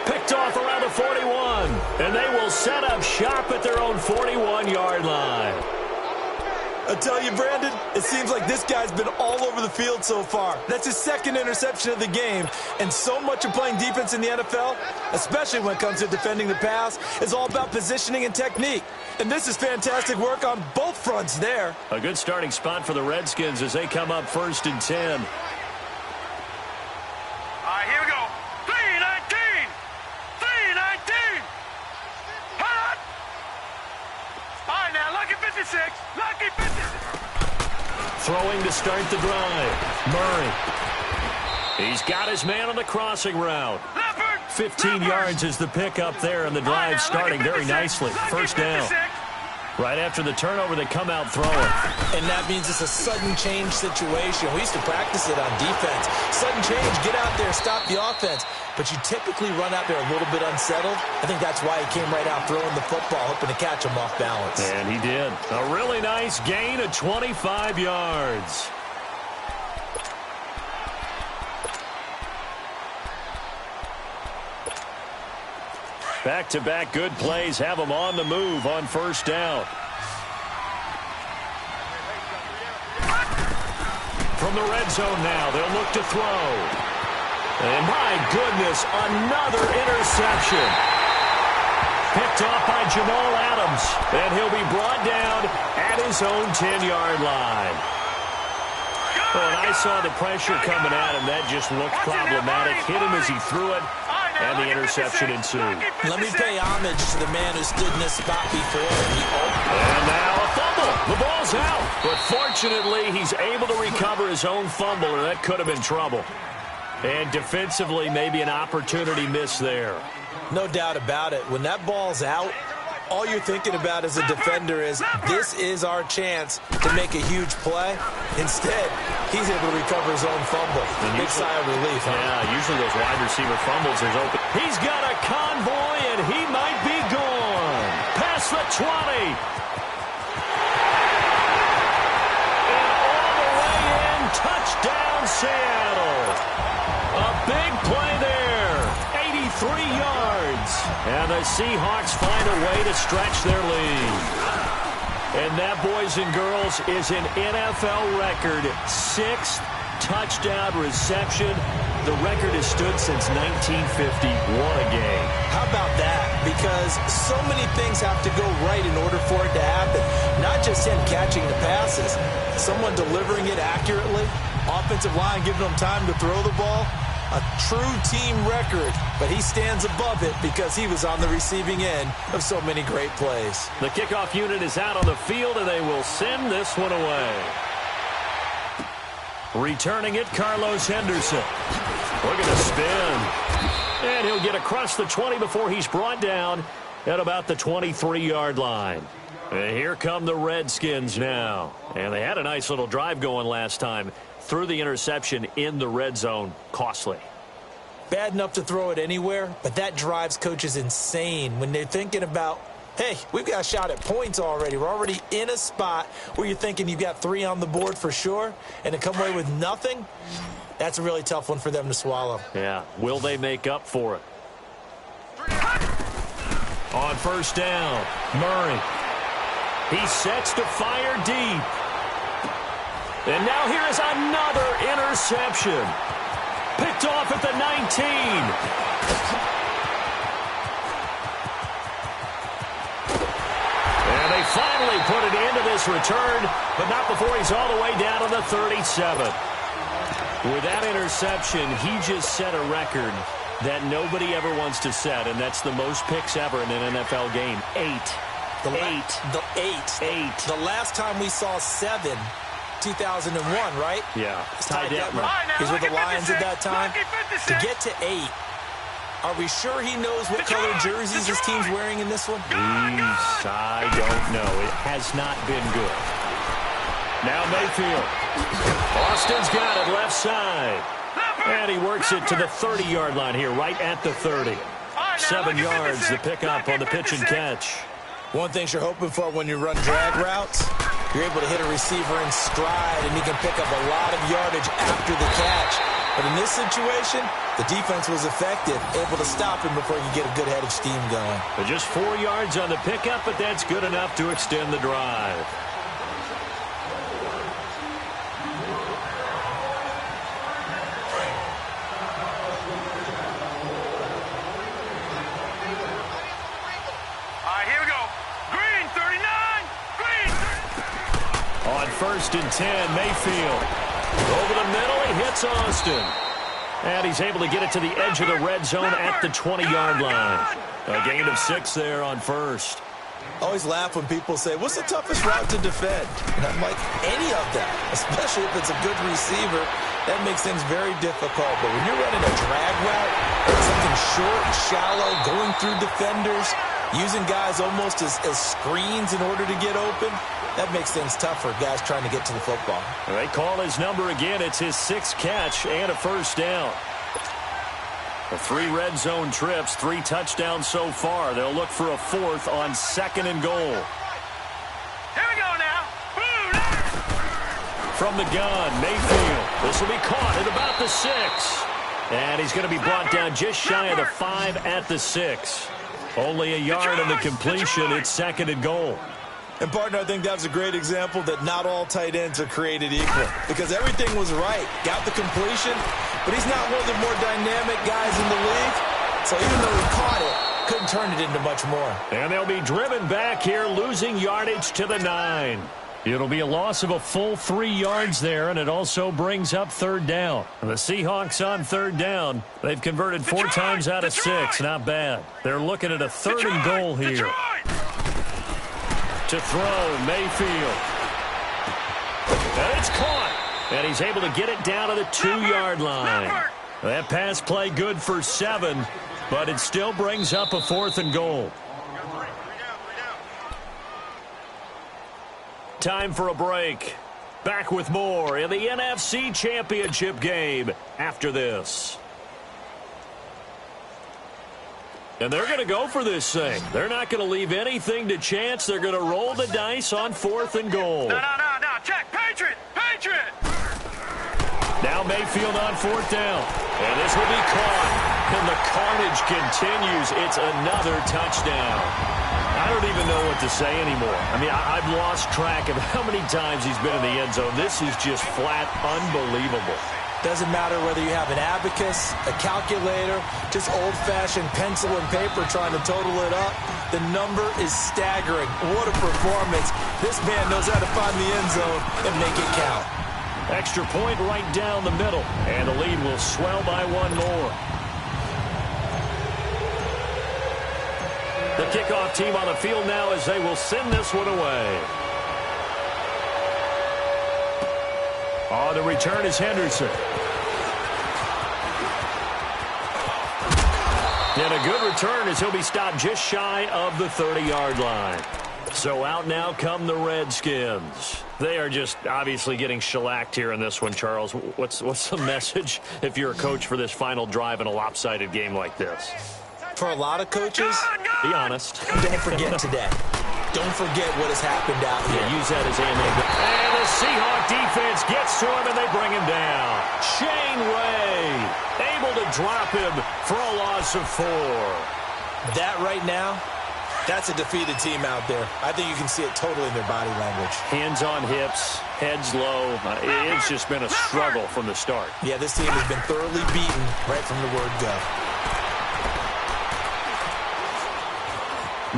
Picked off around the 41. And they will set up shop at their own 41-yard line. I tell you, Brandon, it seems like this guy's been all over the field so far. That's his 2nd interception of the game. And so much of playing defense in the NFL, especially when it comes to defending the pass, is all about positioning and technique. And this is fantastic work on both fronts there. A good starting spot for the Redskins as they come up 1st and 10. All right, here we go. 3-19. 3-19. Hot. All right, now, lucky 56. Lucky 56. Throwing to start the drive. Murray. He's got his man on the crossing route. 15 yards is the pickup there, and the drive starting very nicely. First down. Right after the turnover, they come out throwing. And that means it's a sudden change situation. We used to practice it on defense. Sudden change, get out there, stop the offense. But you typically run out there a little bit unsettled. I think that's why he came right out throwing the football, hoping to catch him off balance. And he did. A really nice gain of 25 yards. Back-to-back good plays have them on the move on first down. From the red zone now, they'll look to throw. And my goodness, another interception. Picked off by Jamal Adams. And he'll be brought down at his own 10-yard line. And I saw the pressure coming at him. That just looked problematic. Hit him as he threw it. And the interception ensued. Let me pay homage to the man who stood in this spot before. And now a fumble. The ball's out. But fortunately, he's able to recover his own fumble, or that could have been trouble. And defensively, maybe an opportunity missed there. No doubt about it. When that ball's out, all you're thinking about as a defender is, this is our chance to make a huge play. Instead, he's able to recover his own fumble. Big sigh of relief. Yeah, usually those wide receiver fumbles, there's open. He's got a convoy, and he might be gone. Past the 20. And all the way in, touchdown Seattle. A big play there. 83 yards. And the Seahawks find a way to stretch their lead. And that, boys and girls, is an NFL record 6th touchdown reception. The record has stood since 1950. What a game. How about that? Because so many things have to go right in order for it to happen. Not just him catching the passes, someone delivering it accurately, offensive line giving them time to throw the ball. A true team record, but he stands above it because he was on the receiving end of so many great plays. The kickoff unit is out on the field, and they will send this one away. Returning it, Carlos Henderson. Look at the spin. And he'll get across the 20 before he's brought down at about the 23-yard line. And here come the Redskins now. And they had a nice little drive going last time. Threw the interception in the red zone. Costly. Bad enough to throw it anywhere, but that drives coaches insane when they're thinking about, hey, we've got a shot at points already. We're already in a spot where you're thinking you've got 3 on the board for sure, and to come away with nothing, that's a really tough one for them to swallow. Yeah. Will they make up for it? On first down, Murray. He sets to fire deep. And now here is another interception. Picked off at the 19. And they finally put it into this return, but not before he's all the way down to the 37. With that interception, he just set a record that nobody ever wants to set, and that's the most picks ever in an NFL game. 8. The last time we saw 7, 2001, right? Yeah. Ty Detmer. He's with the Lions at that time. To get to 8, are we sure he knows what color jerseys his team's wearing in this one? I don't know. It has not been good. Now Mayfield. Austin's got it left side. And he works it to the 30-yard line here, right at the 30. 7 yards, the pickup on the pitch and catch. One thing you're hoping for when you run drag routes, you're able to hit a receiver in stride, and he can pick up a lot of yardage after the catch. But in this situation, the defense was effective, able to stop him before you get a good head of steam going. But just 4 yards on the pickup, but that's good enough to extend the drive. First and 10, Mayfield. Over the middle, he hits Austin. And he's able to get it to the edge of the red zone at the 20-yard line. A gain of 6 there on first. Always laugh when people say, what's the toughest route to defend? And I'm like, any of them, especially if it's a good receiver. That makes things very difficult. But when you're running a drag route, something short, shallow, going through defenders, using guys almost as screens in order to get open, that makes things tough for guys trying to get to the football. They call his number again. It's his 6th catch and a first down. 3 red zone trips, 3 touchdowns so far. They'll look for a 4th on 2nd and goal. Here we go now. Boom. From the gun, Mayfield. This will be caught at about the 6. And he's going to be brought down just shy of the 5 at the 6. Only a yard on the completion. It's 2nd and goal. And, partner, I think that was a great example that not all tight ends are created equal. Because everything was right. Got the completion, but he's not one of the more dynamic guys in the league. So even though he caught it, couldn't turn it into much more. And they'll be driven back here, losing yardage to the 9. It'll be a loss of a full 3 yards there, and it also brings up 3rd down. The Seahawks on 3rd down. They've converted 4 times out of 6. Not bad. They're looking at a 3rd and goal here. To throw, Mayfield. And it's caught. And he's able to get it down to the 2-yard line. That pass play good for 7, but it still brings up a 4th and goal. Time for a break. Back with more in the NFC Championship game after this. And they're going to go for this thing. They're not going to leave anything to chance. They're going to roll the dice on 4th and goal. No. Check. Patriot. Now Mayfield on 4th down. And this will be caught. And the carnage continues. It's another touchdown. I don't even know what to say anymore. I mean, I've lost track of how many times he's been in the end zone. This is just flat unbelievable. Doesn't matter whether you have an abacus, a calculator, just old-fashioned pencil and paper trying to total it up. The number is staggering. What a performance. This man knows how to find the end zone and make it count. Extra point right down the middle. And the lead will swell by 1 more. The kickoff team on the field now as they will send this one away. On the return is Henderson. And a good return as he'll be stopped just shy of the 30-yard line. So out now come the Redskins. They are just obviously getting shellacked here in this one, Charles. What's the message if you're a coach for this final drive in a lopsided game like this? For a lot of coaches, be honest. Don't forget today. Don't forget what has happened out here. Yeah, use that as ammo. And the Seahawk defense gets to him, and they bring him down. Shane Ray able to drop him for a loss of 4. That right now That's a defeated team out there. I think you can see it totally in their body language. Hands on hips, heads low. It's just been a struggle from the start. Yeah, this team has been thoroughly beaten right from the word go.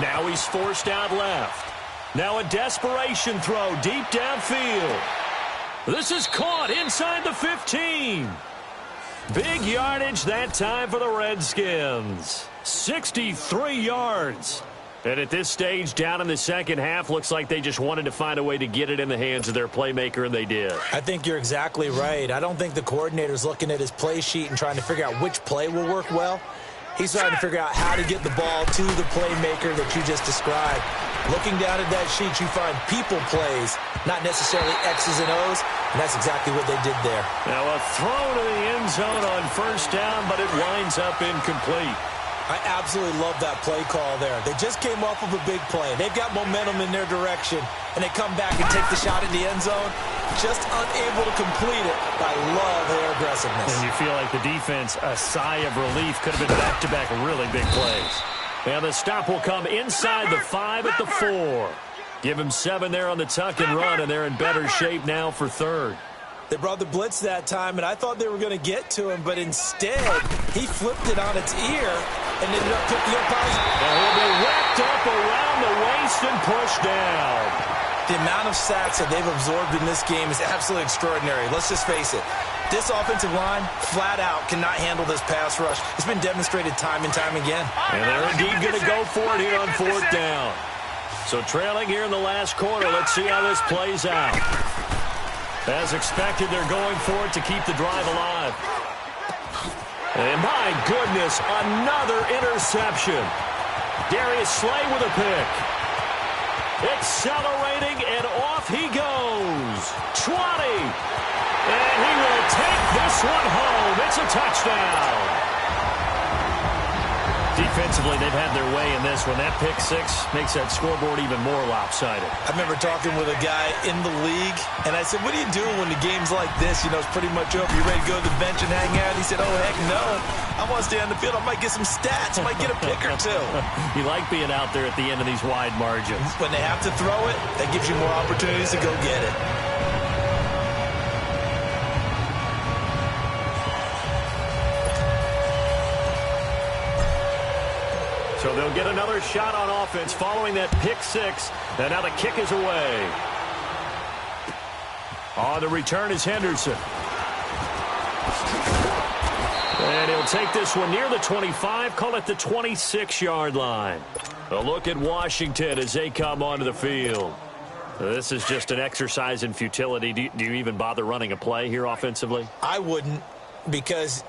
Now he's forced out left. Now a desperation throw deep downfield. This is caught inside the 15. Big yardage that time for the Redskins. 63 yards. And at this stage, down in the second half, looks like they just wanted to find a way to get it in the hands of their playmaker, and they did. I think you're exactly right. I don't think the coordinator's looking at his play sheet and trying to figure out which play will work well. He's trying to figure out how to get the ball to the playmaker that you just described. Looking down at that sheet, you find people plays, not necessarily X's and O's, and that's exactly what they did there. Now a throw to the end zone on first down, but it winds up incomplete. I absolutely love that play call there. They just came off of a big play. They've got momentum in their direction, and they come back and take the shot at the end zone, just unable to complete it. I love their aggressiveness. And you feel like the defense, a sigh of relief, could have been back-to-back really big plays. Now the stop will come inside the 5 at the 4. Give him 7 there on the tuck and run, and they're in better shape now for third. They brought the blitz that time, and I thought they were going to get to him, but instead, he flipped it on its ear and ended up picking up positive. And he'll be wrapped up around the waist and pushed down. The amount of sacks that they've absorbed in this game is absolutely extraordinary. Let's just face it. This offensive line, flat out, cannot handle this pass rush. It's been demonstrated time and time again. And they're indeed going to go for it here on fourth down. So trailing here in the last quarter, let's see how this plays out. As expected, they're going for it to keep the drive alive. And my goodness, another interception. Darius Slay with a pick. Accelerating, and off he goes. 20. And he will take this one home. It's a touchdown. Defensively, they've had their way in this one. That pick six makes that scoreboard even more lopsided. I remember talking with a guy in the league, and I said, what are you doing when the game's like this? You know, it's pretty much over. You ready to go to the bench and hang out? He said, oh, heck no. I want to stay on the field. I might get some stats. I might get a pick or two. You like being out there at the end of these wide margins. When they have to throw it, that gives you more opportunities to go get it. So they'll get another shot on offense following that pick six. And now the kick is away. On the return is Henderson. And he'll take this one near the 25, call it the 26-yard line. A look at Washington as they come onto the field. This is just an exercise in futility. Do you even bother running a play here offensively? I wouldn't, because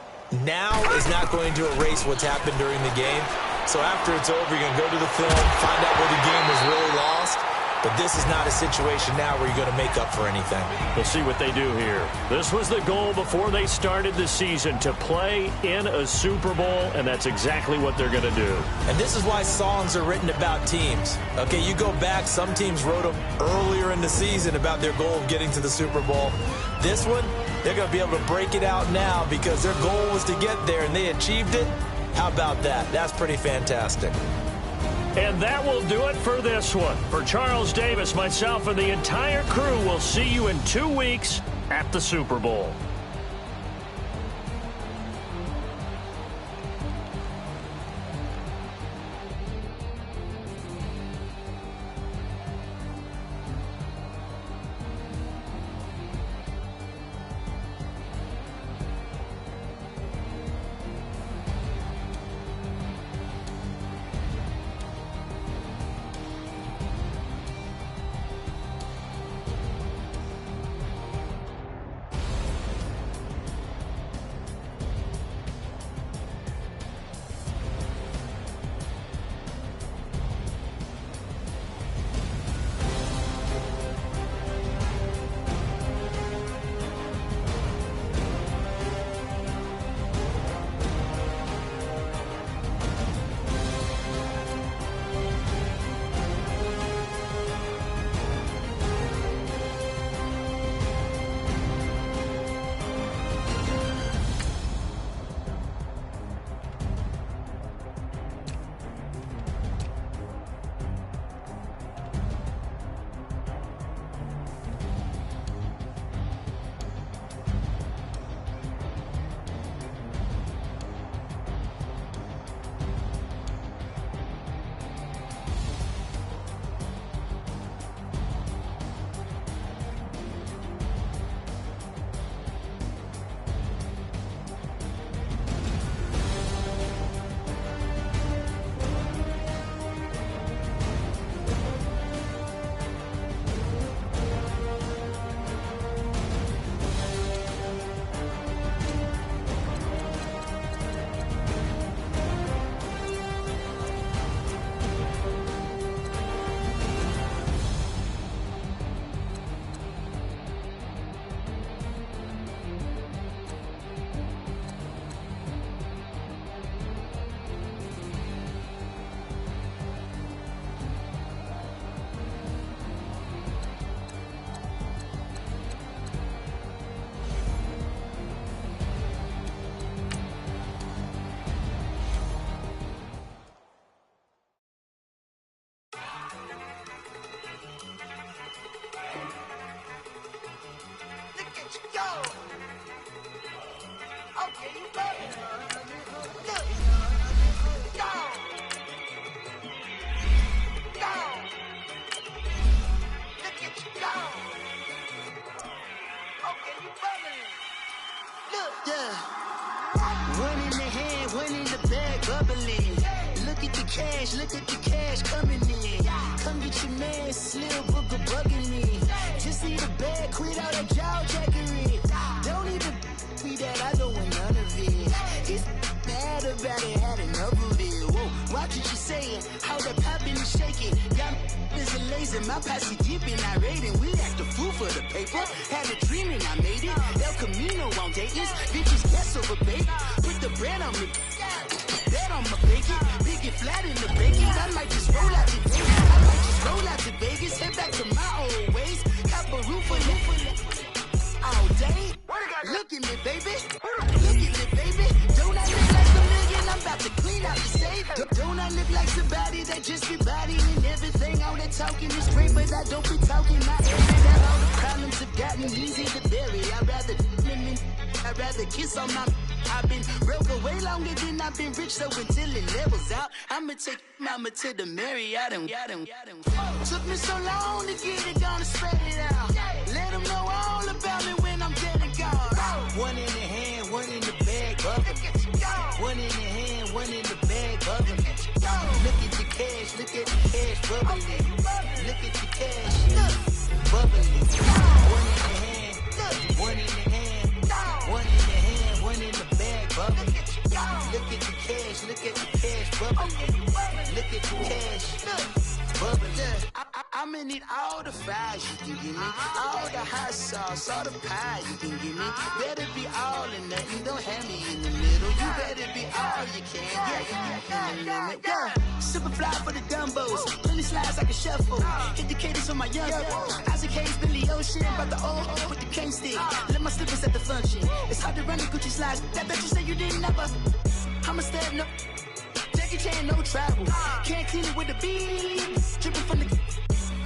now is not going to erase what's happened during the game. So after it's over, you're going to go to the film, find out where the game was really lost. But this is not a situation now where you're going to make up for anything. We'll see what they do here. This was the goal before they started the season, to play in a Super Bowl, and that's exactly what they're going to do. And this is why songs are written about teams. Okay, you go back, some teams wrote them earlier in the season about their goal of getting to the Super Bowl. This one, they're going to be able to break it out now because their goal was to get there, and they achieved it. How about that? That's pretty fantastic. And that will do it for this one. For Charles Davis, myself, and the entire crew, we'll see you in 2 weeks at the Super Bowl. Okay, you better. Look. Go. Go. Look at you go. Okay, you better. Look. Yeah. One in the hand, one in the bag, bubbling. Look at the cash coming in. Come get your man, Slim Booger bugging me. Just see the bag, quit all that jaw jackery. Don't even be that, I don't want none of it. It's bad about it, had enough of it. Whoa, watch what you saying, how that poppin' and shaking. Got is a laser, my posse deep and I raiding. We act a fool for the paper, had a dream and I made it. El Camino on Dayton's, bitches guess over bait. Put the bread on me, bet on my bacon. Big it flat in the bacon, I might just roll out to Vegas. I might just roll out to Vegas, head back to my old ways. Cop a roof for all day. Look at me, baby. Look at me, baby. Don't I look like a million? I'm about to clean out the safe. Don't I look like somebody that just be bodying everything? All that talking is great, but I don't be talking. My every that all the problems have gotten easy to bury. I'd rather kiss on my. I've been broke way longer than I've been rich, so until it levels out, I'ma take mama to the Marriott and took me so long to get it, gonna spread it out. Let them know all about me when I'm dead and gone. One in the hand, one in the bag, bubbling. One in the hand, one in the bag, bubbling. Look at the cash, bubbling. Look at the cash, bubbling. One in the hand, one in the hand, one in the hand, one in the bag, bubbling. Look at the cash, bubbling. Look at the cash, bubbling. I'ma need all the fries you can give me, all the hot sauce, all the pie you can give me. Better be all or nothing, don't have me in the middle. You better be all you can, yeah. Super fly for the Dumbos, plenty slides like a shuffle. Hit the cadence on my young Isaac Hayes, Billy Ocean, brought the old hoe with the cane stick. Let my slippers at the function. It's hard to run the Gucci slides. That bet you say you didn't never. I'ma step no. Jackie Chan, no travel. Can't clean it with the beat. Dripping from the.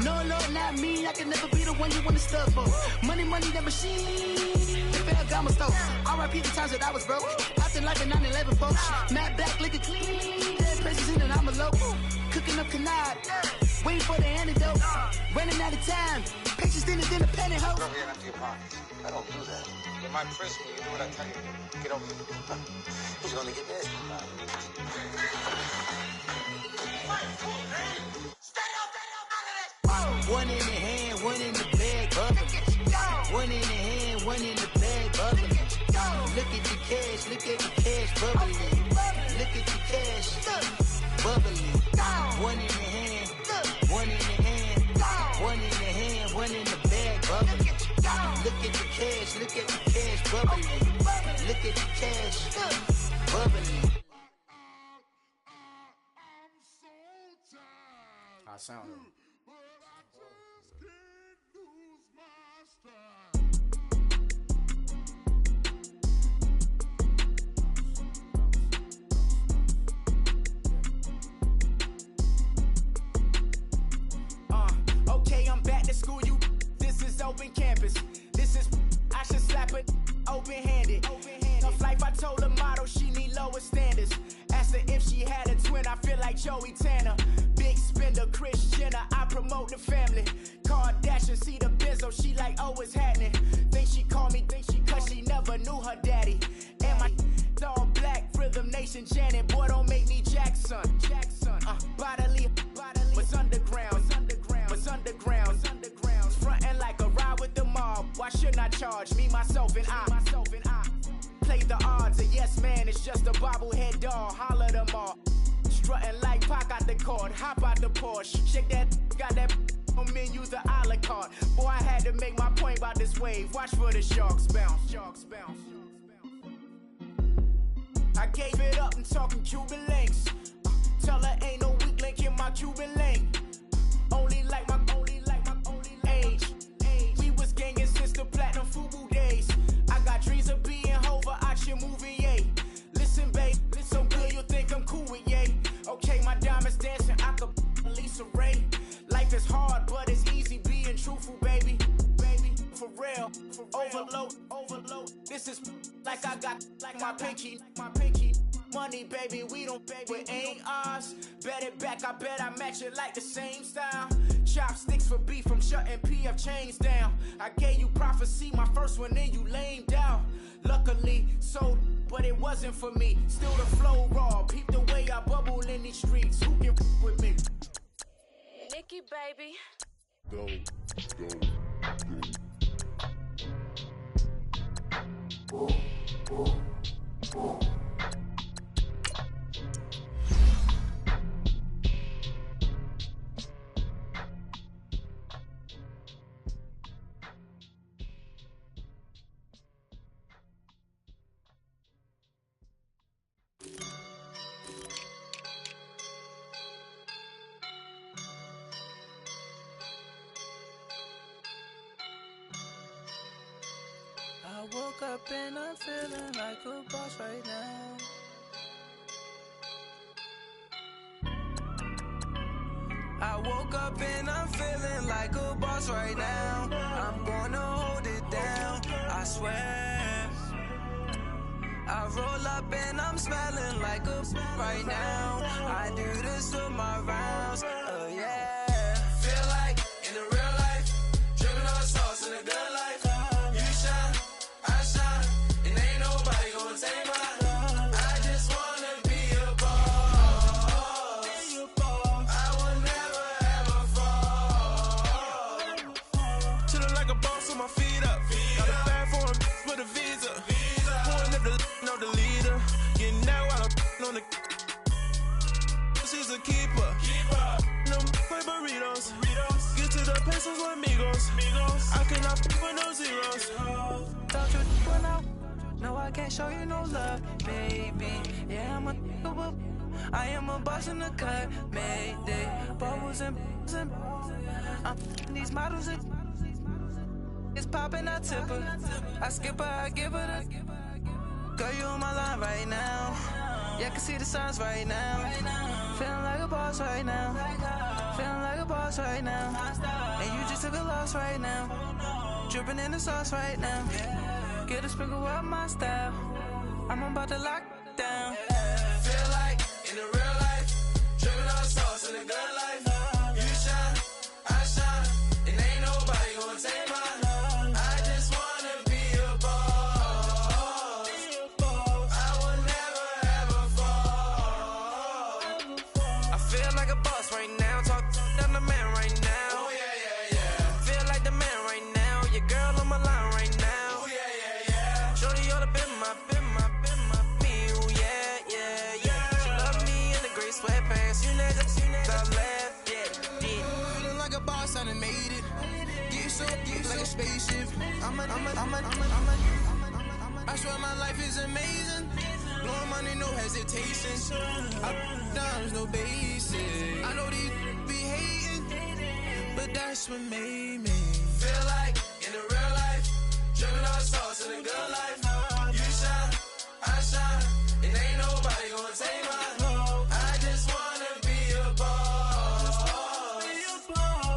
No, not me. I can never be the one you want to stuff for. Money, that machine. The Ferragamo stove. R.I.P. the times that I was broke. Acting like a 9/11 folks. Matte black, liquor clean. Dead places in and I'm a local. Cooking up canard. Waiting for the antidote. Running out of time. Pictures dinner, penny hoe. Over here after your pockets. I don't do that. You might press me. You do what I tell you. Get over here. He's gonna get this. One in the hand, one in the bag, bubbling. One in the hand, one in the bag, bubbling. Look at the cash, bubbling. Look at the cash, bubbling. One in the hand, one in the hand, one in the hand, one in the bag, bubbling. Look at the cash, bubbling. Look at the cash, bubbling. I sound it. Okay, I'm back to school, you. This is open campus. This is, I should slap it open-handed. Tough life, I told her motto, she need lower standards. Asked her if she had a twin, I feel like Joey Tanner. Big spender, Kris Jenner, I promote the family. Kardashian, see the benzo, she like, oh, it's happening. Think she called me, cause she never knew her daddy. And my all black, Rhythm Nation, Janet, boy, don't make me Jackson. Bodily, was underground, frontin' like a ride with the mob. Why shouldn't I charge me, myself, and I? Play the odds, a yes man, it's just a bobblehead doll. Holler them all. Strutting like Pac out the court, hop out the Porsche. Shake that, got that on menu, the a la carte. Boy, I had to make my point about this wave. Watch for the sharks bounce. I gave it up and talking Cuban links. Tell her ain't no weak link in my Cuban link. Only like my age. We was gangin' since the platinum FUBU days. I got dreams of being Hova out your movie, yay. Listen, babe, so good you think I'm cool with yay. Okay, my diamonds dancing, I could Lisa Ray. Life is hard, but it's easy being truthful, baby. for real. Overload. This is like I got like my pinky. Money, baby, we don't pay, but ain't ours. Bet it back, I bet I match it like the same style. Chopsticks for beef from shutting PF chains down. I gave you prophecy, my first one, then you lamed out. Luckily, sold, but it wasn't for me. Still the flow raw, peep the way I bubble in these streets. Who can f with me? Nikki, baby. Go. I woke up and I'm feeling like a boss right now. I woke up and I'm feeling like a boss right now. I'm gonna hold it down, I swear. I roll up and I'm smelling like a right now. I do this for my rounds, yeah. Feel like in the real life, dripping on sauce in a good life. You shine, I shine, and ain't nobody gonna take mine. I just wanna be a boss. I will never ever fall. Chillin' like a boss with my feet up. Got a bag for him with a visa. Pulling up the know the leader. Getting that while I'm on the. She's a keeper. No play burritos. Get to the pesos with amigos. I cannot with no zeros. Thought you went out. No, I can't show you no love, baby. Yeah, I'm a whoop. I am a boss in the cut. Mayday. Bubbles and I'm these models. It's popping, I tip her. I skip her, I give her the. Girl, you on my line right now. Yeah, I can see the signs right now. Feeling like a boss right now. Feeling like a boss right now. And you just took a loss right now. Dripping in the sauce right now. Get a sprinkle up my style. I'm about to lock down. Feel like in the real life, dripping on sauce in a good life. You shine, I shine, and ain't nobody gonna take mine. I just wanna be a boss. I will never ever fall. I feel like a boss right now. Talk down the man right now. Oh yeah. Feel like the man right now. Your girl on my line right now. Oh yeah. Shorty oughta been my me. Ooh, yeah. She love me in the gray sweatpants. You never I left, yeah. Feeling like a boss, I done made it. Get so like a spaceship. I swear my life is amazing. Blowing money, no hesitation. Dimes, no basic. I know these be hating, but that's what made me. Feel like in the real life, dripping on sauce in a good life. You shine, I shine, and ain't nobody gonna take mine. I just wanna be a boss.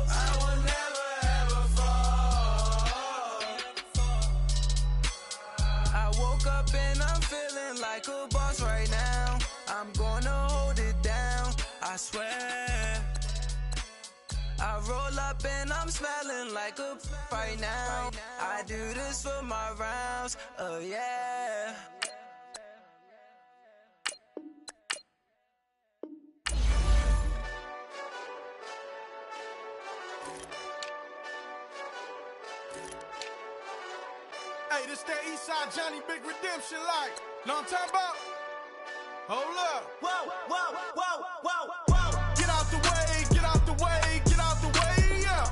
I will never ever fall. I woke up and I'm feeling like a boss right now. I'm gonna hold it down, I swear. I roll up and I'm smelling like a right now. I do this for my rounds, yeah. Hey, this that Eastside Johnny Big Redemption like. Know what I'm talking about? Hold up. Whoa. Get out the way, get out the way, get out the way, yeah.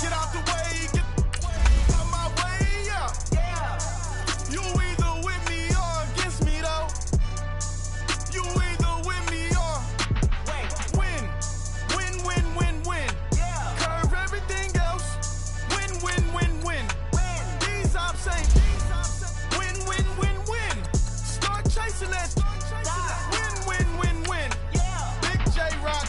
Get out the way, get out my way, yeah. You either with me or against me, though. You either with me or win. Curve everything else. Win. These ops ain't win. Start chasing that. Win. Big J Rock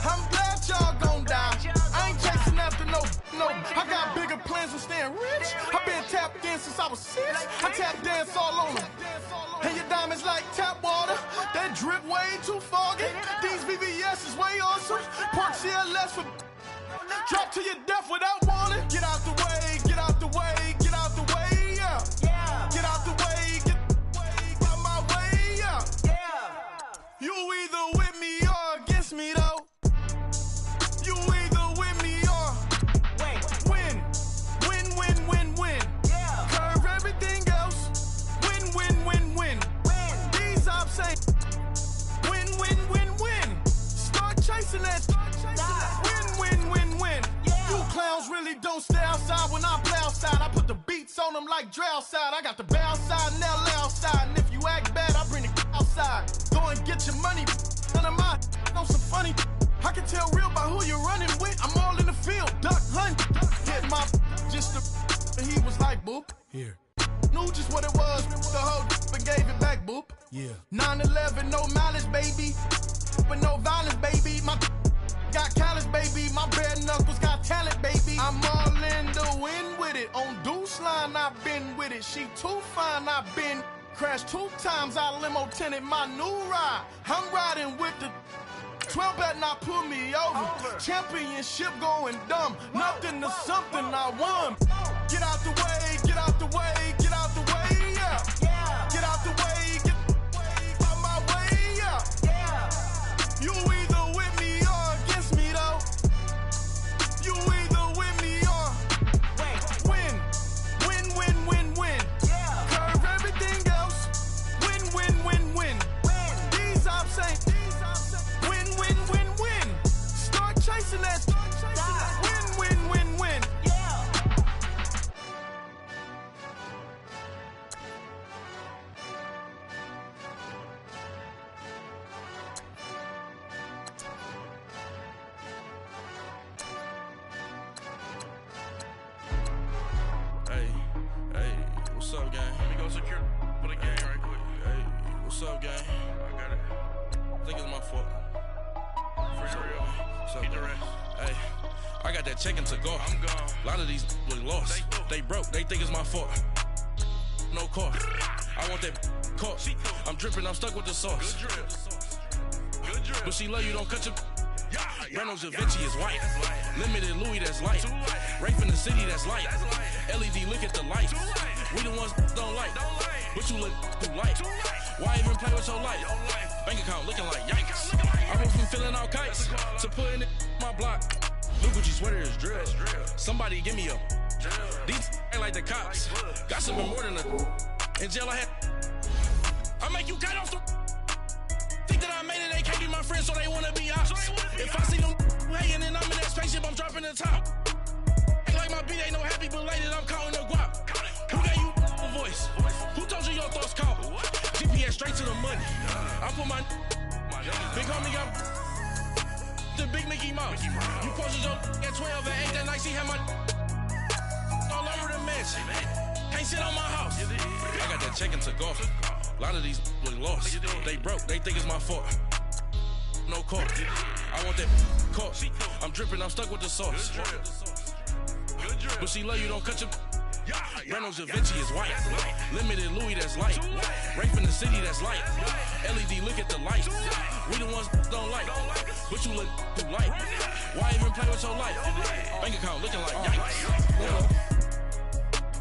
I'm glad y'all gon' die. I ain't chasing after no. I got bigger plans with staying rich. I've been tapped in since I was 6. I tap dance all on them. And your diamonds like tap water. That drip way too foggy. These VVS is way awesome. Park CLS for drop to your death without warning. Get out the way, get out the way, get out the way, yeah. Get out the way, get out my way, yeah. You either with me or against me though. You either with me or win. Curve everything else. Win. These ops say win. Start chasing that. Win. You clowns really don't stay outside when I play outside. I put the beats on them like drow side. I got the bow side and LA outside. And if you act bad, I bring the outside. Go and get your money. None of my know some funny. I can tell real by who you're running with. I'm all in the field, duck hunt. Hit my just the. And he was like, boop. Here. Knew just what it was. The whole and gave it back, boop. Yeah. 9/11, no malice, baby. But no violence, baby. My got callous, baby. My bare knuckles got talent, baby. I'm all in the wind with it. On Deuce line, I've been with it. She too fine, I've been crashed 2 times. I limo tinted my new ride. I'm riding with the 12 better not pull me over. Championship going dumb. Nothing to something I won. Get out the way, get out the way, get out the way, yeah. Get out the way, get out my way, yeah. You either with me or against me though. You either with me or win. Curve everything else. Win. These ops say win. Start chasing that. Win. Hey, what's up, gang? Let me go secure for the gang right quick. Hey, what's up, gang? I got it. I think it's my fault. For real. What's up, man? Hey, I got that check-in to go. I'm gone. A lot of these look lost. They broke. They think it's my fault. No car. I want that caught. I'm dripping. I'm stuck with the sauce. Good drip. But she love you. Don't cut your. Reynolds Da Vinci is white. Limited Louis, that's light. Rafe in the city, that's light. LED, look at the lights. We the ones don't like. But you look too light. Why even play with your life? Bank account looking like yikes. I went from filling out kites to putting it in my block. Blue Gucci sweater is drill. Somebody give me a. These ain't like the cops. Got something more than a. In jail I had. I make you cut off the. Think that I made it, they can't be my friends, so they wanna be ops. If I see them hating and I'm in that spaceship, I'm dropping the top. Ain't like my beat, ain't no happy belated, I'm counting the guap. Who gave you a voice? Who told you your thoughts count? GPS straight to the money. I put my big homie got the big Mickey Mouse. You posted your at 12 and 8 that night, she had my all over the mansion. Can't sit on my house. I got that check-in to go. A lot of these look lost. They broke, they think it's my fault. No car. I want that caught. I'm dripping, I'm stuck with the sauce. But she love you, don't cut your. Reynolds Da Vinci is white. Limited Louis, that's light. Rafe in the city, that's light. LED, look at the lights. We the ones don't like. But you look too light. Why even play with your life? Bank account looking like yikes.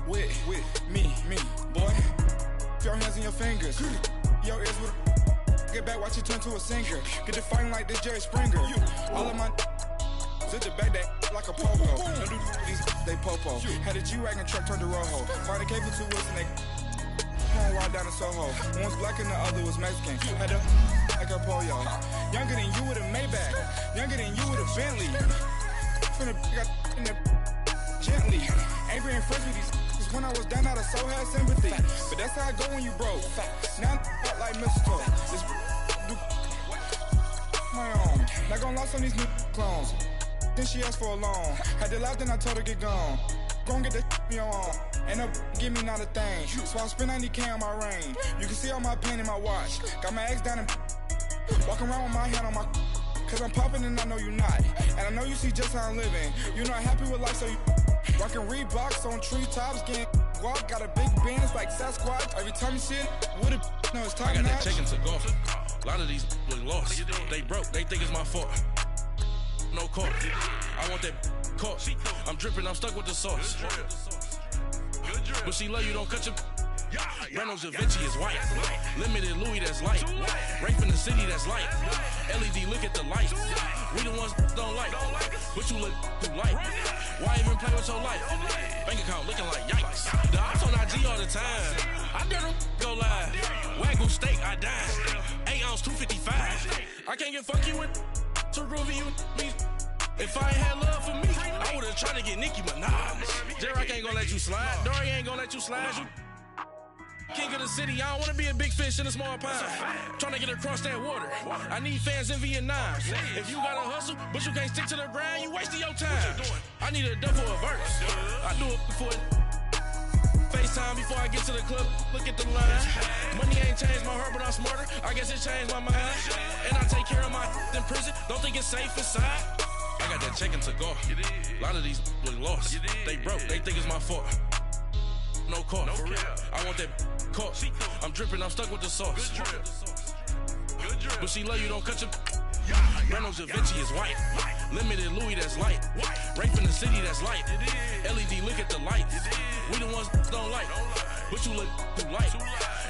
With me, boy. Your hands in your fingers. Your ears with get back, watch you turn to a singer. Get to fighting like this Jerry Springer. All of my sit the back that like a popo. Don't do these they popo. Had a G-Wagon truck turned to Rojo. Find a cable 2 wheels and they home ride down to Soho. One was black and the other was Mexican. Had a like a pollo. Younger than you with a Maybach. Younger than you with a Bentley. From the got in the gently. Ain't been friends with these. When I was down, I so had sympathy. But that's how I go when you broke. Now I'm out like mistletoe. This my own. Not gonna lost on these new clones. Then she asked for a loan. Had to laugh, then I told her get gone. Gon' get that me on. Ain't no give me not a thing. So I spend 90K on my range. You can see all my pain in my watch. Got my ex down and walking around with my hand on my. Cause I'm popping and I know you not. And I know you see just how I'm living. You're not happy with life, so you rockin' Reeboks on treetops, getting guap. Got a big band, it's like Sasquatch. Every time you see it, with it, no, it's time. I got that chicken to golf. A lot of these was lost. They broke, they think it's my fault. No court. I want that caught. I'm dripping, I'm stuck with the sauce. But she love you, don't cut your. Reynolds Da Vinci is white. Limited Louis, that's light. Rape in the city, that's light. LED, look at the light. We the ones don't like. But you look too light. Why even play with your life? Bank account looking like yikes. The ops on IG all the time. I dare them go live. Wagyu steak, I dine. 8 ounce, 255. I can't get funky with too groovy you me. If I ain't had love for me, I would've tried to get Nicki Minaj. J-Rock ain't gonna let you slide. Dory ain't gonna let you slide. You king of the city, I don't wanna be a big fish in a small pond. Trying to get across that water. I need fans in Vietnam. If you gotta hustle, but you can't stick to the grind, you wasting your time. I need a double a verse. I do it before FaceTime before I get to the club. Look at the line. Money ain't changed my heart, but I'm smarter. I guess it changed my mind. And I take care of my in prison. Don't think it's safe inside. I got that chicken to go. A lot of these was lost. They broke, they think it's my fault. No court, for real. I want that caught. I'm dripping, I'm stuck with the sauce. But she love you, don't cut your. Reynolds Da Vinci is white. Limited Louis, that's light. Rape in the city, that's light. LED, look at the lights. We the ones don't like. But you look too light.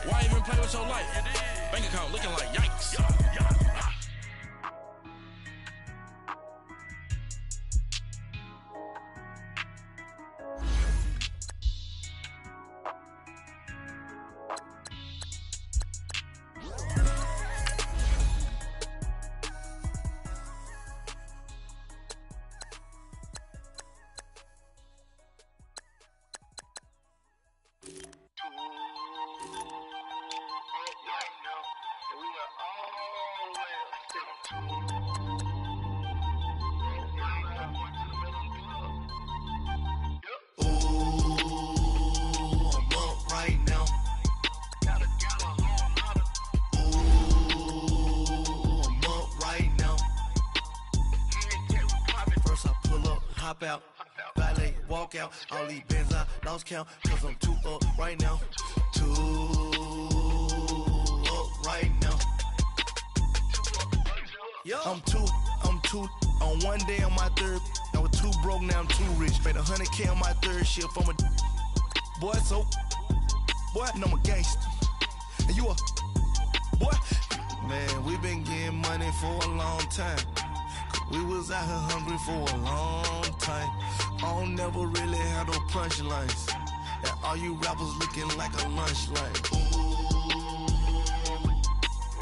Why even play with your life? Bank account looking like yikes. Out, ballet, walk out, all these bands I lost count, cause I'm too up right now, too up right now. I'm too, on one day on my third, I was too broke, now I'm too rich, made 100K on my third shift, I'm a boy, so, boy, and I'm a gangster, and you a, boy, man, we been getting money for a long time. We was out here hungry for a long time. I don't never really have no punchlines. And all you rappers looking like a lunch line.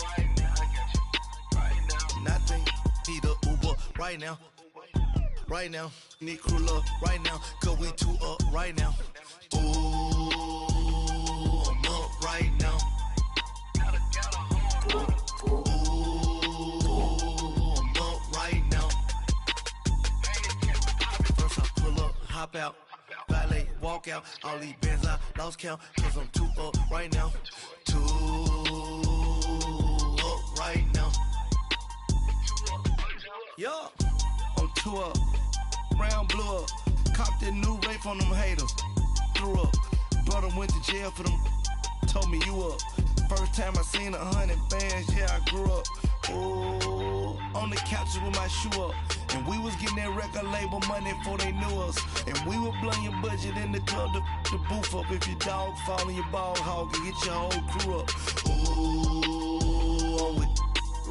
Right now, I got you. Right now. Nothing. Need a Uber right now. Right now. Need crew love right now. Cause we too up right now. Ooh, I'm up right now. Hop out, ballet, walk out, all these bands I lost count, cause I'm too up right now, too up right now. Yo, I'm too up, round blew up, copped that new rape on them haters, threw up, brother went to jail for them, told me you up, first time I seen 100 bands, yeah I grew up, ooh, on the couches with my shoe up. And we was getting that record label money before they knew us. And we were blowing your budget in the club to the booth up. If your dog fall in your ball hog and get your whole crew up. Ooh, I'm with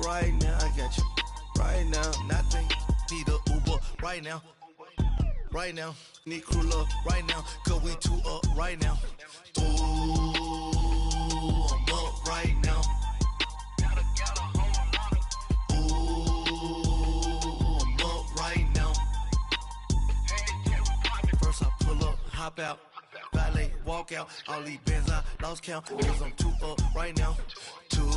right now, I got you. Right now, nothing, need a Uber right now. Right now, need crew love right now. Cause we too up right now. Ooh, I'm up right now. Hop out, ballet, walk out, all these bands I lost count, cause I'm too up right now, too